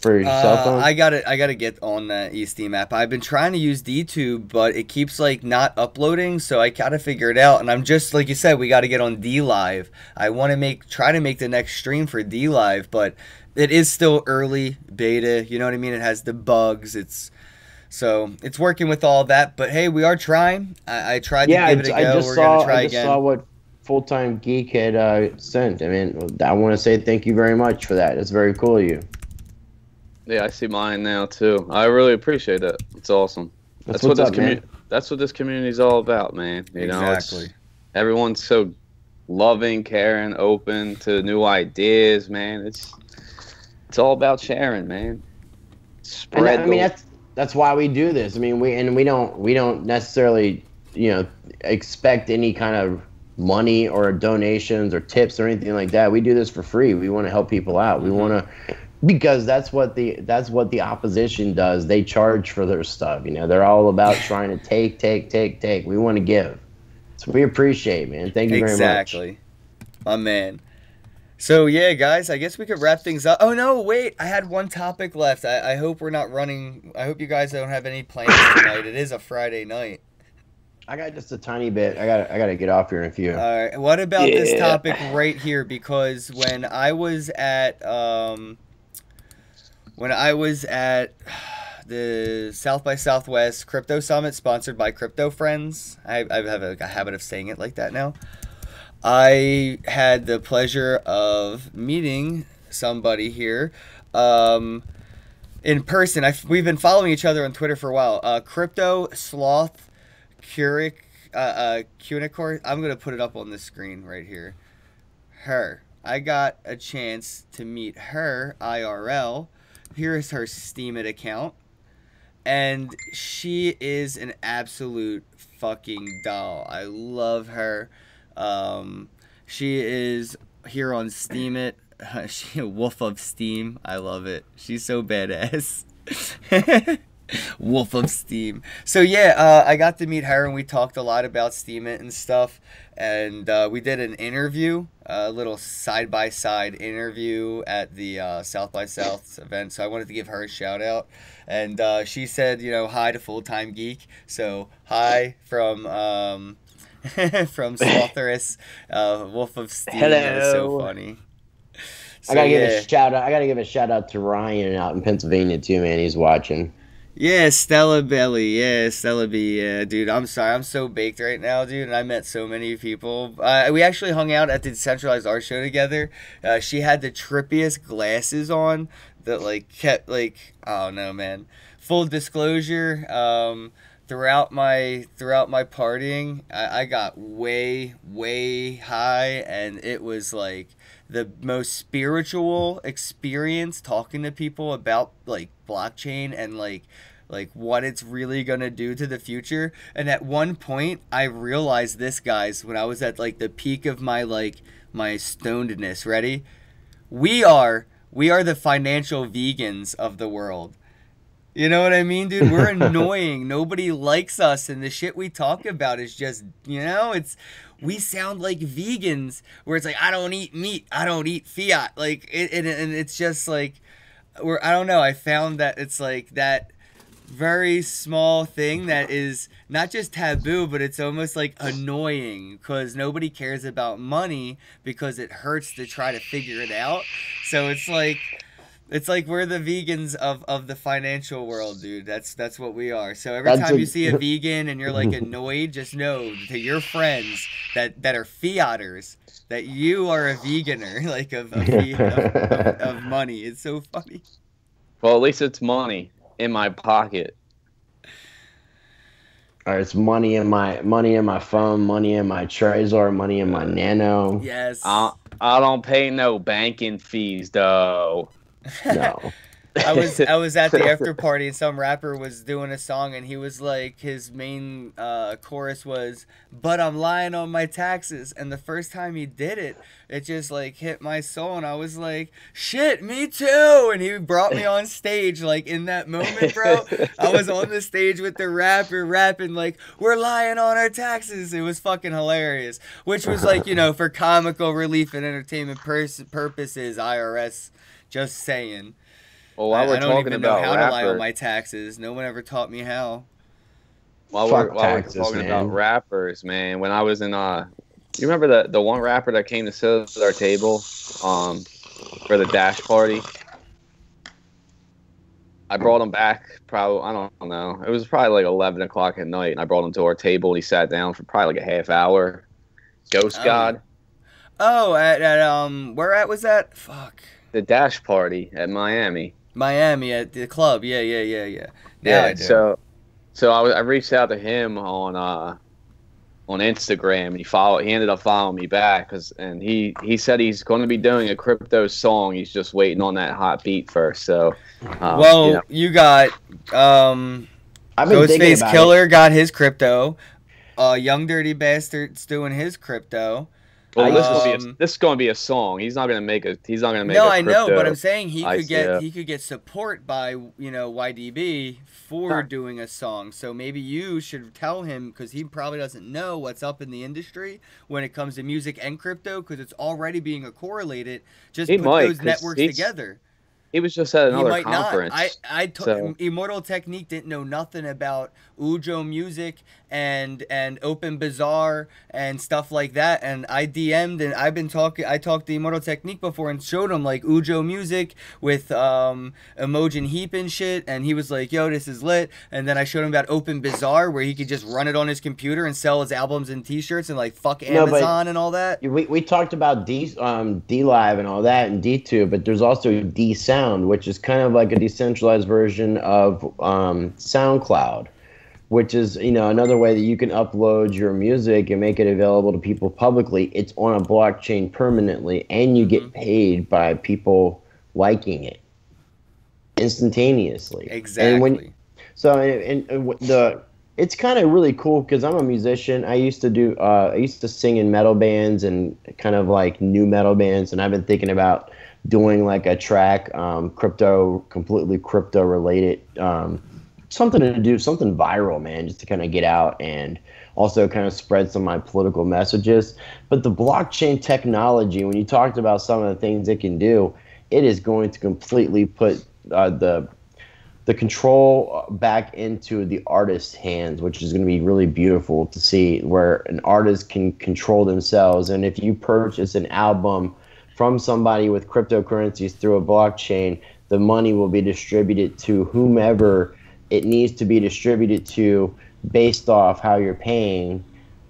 for your cell phone? I gotta get on that eSteam app. I've been trying to use DTube, but it keeps not uploading, so I gotta figure it out. And I'm just like you said, we gotta get on DLive. I want to try to make the next stream for DLive, but it is still early beta. You know what I mean? It has the bugs. So it's working with all that, but hey, we are trying. I tried to give it a go. We're gonna try again. I just saw what Full-Time Geek had sent. I mean, I want to say thank you very much for that. It's very cool of you. Yeah, I see mine now too. I really appreciate that. It's awesome. That's what this community is all about, man. Exactly. Everyone's so loving, caring, open to new ideas, man. It's all about sharing, man. That's why we do this. I mean, we don't necessarily, expect any kind of money or donations or tips or anything like that. We do this for free. We want to help people out. We want to, because that's what the opposition does. They charge for their stuff. They're all about trying to take. We want to give. So we appreciate, man. Thank you very much. Exactly. My man. So, yeah, guys, I guess we could wrap things up. Oh, no, wait. I had one topic left. I hope we're not running. I hope you guys don't have any plans tonight. It is a Friday night. I got just a tiny bit. I gotta get off here in a few. All right. What about this topic right here? Because when I was at the South by Southwest Crypto Summit sponsored by Crypto Friends, I have a habit of saying it like that now. I had the pleasure of meeting somebody here. In person. We've been following each other on Twitter for a while. Crypto Sloth Cunicore. I'm gonna put it up on the screen right here. Her. I got a chance to meet her IRL. Here's her Steemit account, and she is an absolute fucking doll. I love her. She is here on Steemit. She a wolf of steam. I love it. She's so badass. Wolf of steam. So yeah, I got to meet her and we talked a lot about Steemit and stuff. And we did an interview, a little side-by-side interview at the South by South event. So I wanted to give her a shout out. And she said, you know, hi to Full Time Geek. So hi from from Slotherus, Wolf of Steam. Hello. That is so funny. So, I gotta give a shout out. I gotta give a shout out to Ryan out in Pennsylvania too, man. He's watching. Yeah, Stella Belly. Yeah, Stella B. Yeah, dude. I'm sorry. I'm so baked right now, dude. And I met so many people. We actually hung out at the Decentralized Art Show together. She had the trippiest glasses on that, like, kept, like, oh no, man. Full disclosure. Throughout my partying, I got way high, and it was like the most spiritual experience talking to people about like blockchain and like what it's really gonna do to the future. And at one point I realized this, guys, when I was at like the peak of my my stonedness. Ready? We are the financial vegans of the world. You know what I mean, dude? We're annoying. Nobody likes us, and the shit we talk about is just, you know, we sound like vegans, where it's like, I don't eat meat, I don't eat fiat, like, and it's just like, I don't know, I found that it's like that very small thing that is not just taboo, but it's almost like annoying, because nobody cares about money because it hurts to try to figure it out. So it's like we're the vegans of the financial world, dude. That's what we are. So every time you see a vegan and you're like annoyed, just know to your friends that are fiaters that you are a veganer, like of money. It's so funny. Well, at least it's money in my pocket. Or it's money in my phone, money in my Trezor, money in my Nano. Yes. I don't pay no banking fees though. No. I was at the after party and some rapper was doing a song and he was like, his main chorus was, "But I'm lying on my taxes." And the first time he did it, it just like hit my soul and I was like, shit, me too. And he brought me on stage like in that moment, bro. I was on the stage with the rapper rapping like, "We're lying on our taxes." It was fucking hilarious, which was like, you know, for comical relief and entertainment purposes, IRS. Just saying. Well, while we're talking about how to lie on my taxes. No one ever taught me how. While we're talking about rappers, man, when I was in you remember the one rapper that came to sit at our table for the dash party? I brought him back probably, I don't know. It was probably like 11 o'clock at night, and I brought him to our table, and he sat down for probably like a half hour. Ghost God. Oh, at where at was that? Fuck. The dash party at Miami at the club. Yeah. Now I do. So I reached out to him on Instagram, and he ended up following me back and he said he's going to be doing a crypto song. He's just waiting on that hot beat first. So you got Ghostface Killer got his crypto. Young Dirty Bastard's doing his crypto. Well, this is going to be a song. He's not going to make a. He's not going to make. No, a I know, crypto but I'm saying he could get support by YDB for doing a song. So maybe you should tell him, because he probably doesn't know what's up in the industry when it comes to music and crypto, because it's already being correlated. Just put those networks together. He was just at He another might not. conference. So Immortal Technique didn't know nothing about Ujo Music and Open Bazaar and stuff like that. And I DM'd and I talked to Immortal Technique before and showed him like Ujo Music with Emojin Heap and shit. And he was like, yo, this is lit. And then I showed him about Open Bazaar where he could just run it on his computer and sell his albums and t-shirts and like fuck Amazon and all that. We talked about D Live and all that and D2, but there's also D Sound, which is kind of like a decentralized version of SoundCloud, which is, you know, another way that you can upload your music and make it available to people publicly. It's on a blockchain permanently, and you get paid by people liking it instantaneously. Exactly. It's kind of really cool because I'm a musician. I used to sing in metal bands and kind of like new metal bands, and I've been thinking about doing like a track, completely crypto related, something viral, man, just to kind of get out and also kind of spread some of my political messages. But the blockchain technology, when you talked about some of the things it can do, it is going to completely put the control back into the artist's hands, which is going to be really beautiful to see, where an artist can control themselves. And if you purchase an album from somebody with cryptocurrencies through a blockchain, the money will be distributed to whomever it needs to be distributed to based off how you're paying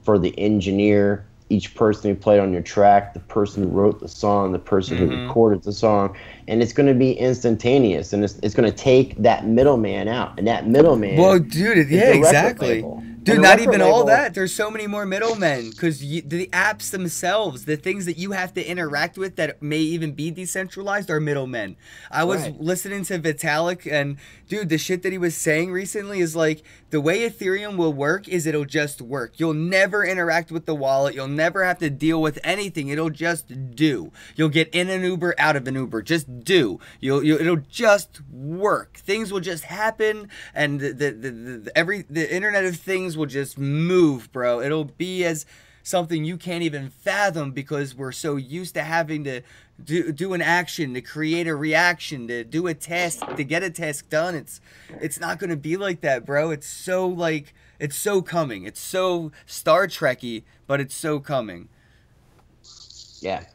for the engineer, each person who played on your track, the person who wrote the song, the person who recorded the song. And it's going to be instantaneous, and it's going to take that middleman out. And that middleman, well, dude, yeah, exactly. Dude, not even all that. There's so many more middlemen because the apps themselves, the things that you have to interact with that may even be decentralized are middlemen. I was listening to Vitalik, and dude, the shit that he was saying recently is like, the way Ethereum will work is it'll just work. You'll never interact with the wallet. You'll never have to deal with anything. It'll just do. You'll get in an Uber, out of an Uber. Just do. It'll just work. Things will just happen, and the Internet of Things will just move, bro. It'll be as something you can't even fathom because we're so used to having to do an action, to create a reaction, to do a task, to get a task done. It's not going to be like that, bro. It's so coming. It's so Star Trek-y, but it's so coming. Yeah.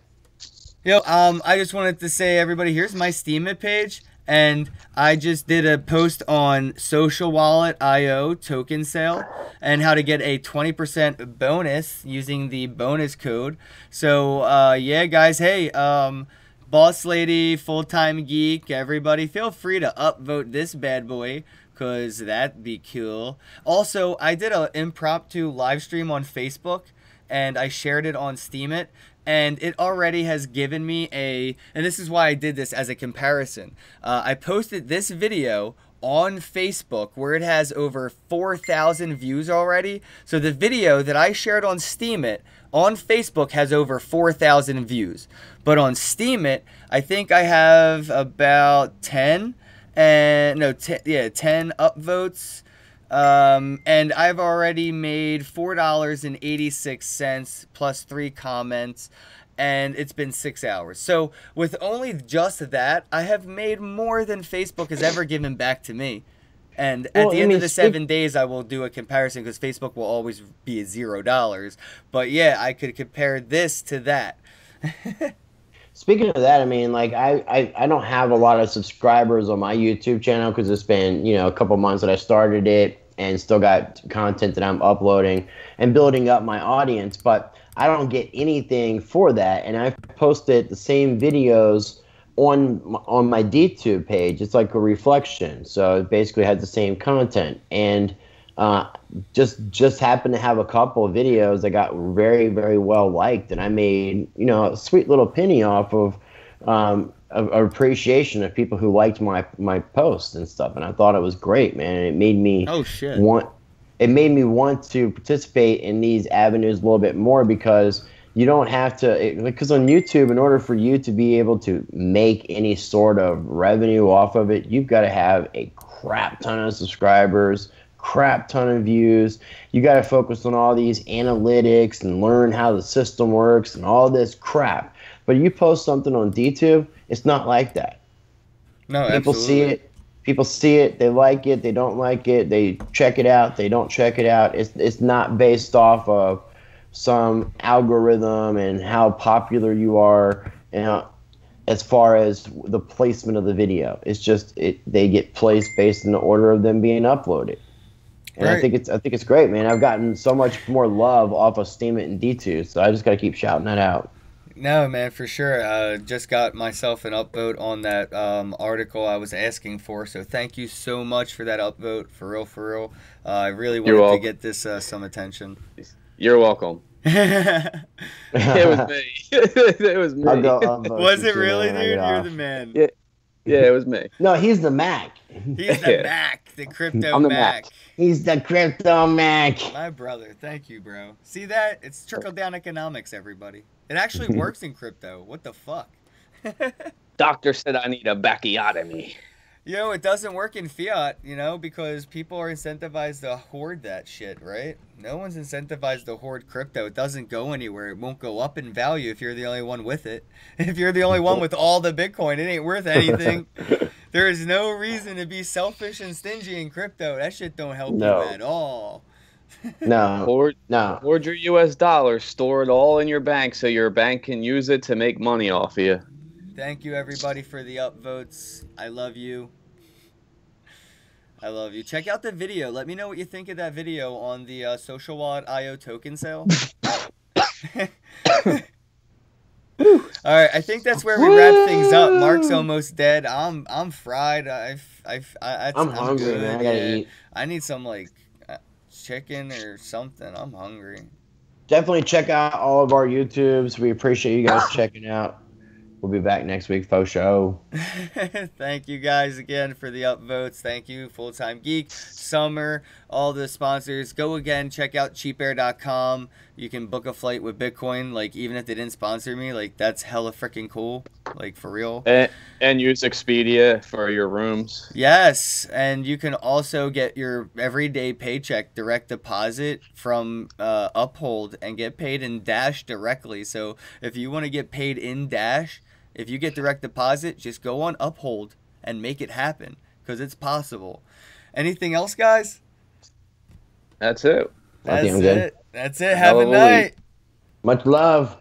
Yo, I just wanted to say, everybody, here's my Steemit page. And I just did a post on Social Wallet IO token sale and how to get a 20% bonus using the bonus code. So, yeah, guys, hey, Boss Lady, Full-Time Geek, everybody, feel free to upvote this bad boy, because that'd be cool. Also, I did an impromptu live stream on Facebook, and I shared it on Steemit. And it already has given me and this is why I did this as a comparison. I posted this video on Facebook where it has over 4,000 views already. So the video that I shared on Steemit on Facebook has over 4,000 views. But on Steemit, I think I have about 10 upvotes. And I've already made $4.86 plus 3 comments, and it's been 6 hours. So with only just that, I have made more than Facebook has ever given back to me. And at the end of the 7 days, I will do a comparison because Facebook will always be at $0. But yeah, I could compare this to that. Speaking of that, I mean, like, I don't have a lot of subscribers on my YouTube channel because it's been, you know, a couple months that I started it and still got content that I'm uploading and building up my audience, but I don't get anything for that. And I've posted the same videos on my DTube page. It's like a reflection, so it basically had the same content. And just happened to have a couple of videos that got very, very well liked, and I made, you know, a sweet little penny off of appreciation of people who liked my posts and stuff. And I thought it was great, man. And it made me want to participate in these avenues a little bit more, because you don't have to, because on YouTube, in order for you to be able to make any sort of revenue off of it, you've got to have a crap ton of subscribers, crap ton of views. You got to focus on all these analytics and learn how the system works and all this crap. But you post something on DTube, it's not like that. No, People see absolutely. it. People see it. They like it. They don't like it. They check it out. They don't check it out. It's not based off of some algorithm and how popular you are, and as far as the placement of the video. It's just they get placed based in the order of them being uploaded. And Right. I think it's great, man. I've gotten so much more love off of Steam It and D2, so I just got to keep shouting that out. No, man, for sure. Just got myself an upvote on that article I was asking for. So thank you so much for that upvote. For real, for real. I really You're wanted to welcome. get this some attention. You're welcome. It was me. It was I'll me. go upvote Was you it too, really, man, when I get dude? You're the off. man. Yeah, yeah, it was me. No, he's the Mac. He's the Yeah, Mac, the Crypto I'm the Mac. Mac. He's the Crypto Mac. My brother. Thank you, bro. See that? It's trickle down economics, everybody. It actually works in crypto. What the fuck? Doctor said I need a backiotomy. It doesn't work in fiat, because people are incentivized to hoard that shit, right? No one's incentivized to hoard crypto. It doesn't go anywhere. It won't go up in value if you're the only one with it. If you're the only one with all the Bitcoin, it ain't worth anything. There is no reason to be selfish and stingy in crypto. That shit don't help you No, at all. no, Hoard, no. hoard your U.S. dollars. Store it all in your bank so your bank can use it to make money off of you. Thank you, everybody, for the upvotes. I love you. I love you. Check out the video. Let me know what you think of that video on the Social Wallet IO token sale. All right, I think that's where we wrap things up. Mark's almost dead. I'm fried. I'm I'm hungry, good. man. I gotta Yeah, eat. I need some chicken or something. I'm hungry. Definitely check out all of our YouTubes. We appreciate you guys checking out. We'll be back next week, faux show. Thank you guys again for the upvotes. Thank you, Full Time Geek, Summer, all the sponsors. Go again, check out cheapair.com. You can book a flight with Bitcoin. Like, even if they didn't sponsor me, like, that's hella freaking cool. Like, for real. And use Expedia for your rooms. Yes, and you can also get your everyday paycheck direct deposit from Uphold and get paid in Dash directly. So if you want to get paid in Dash, if you get direct deposit, just go on Uphold and make it happen because it's possible. Anything else, guys? That's it. I think That's I'm good. it. That's it. Hell Have a of a week. night. Much love.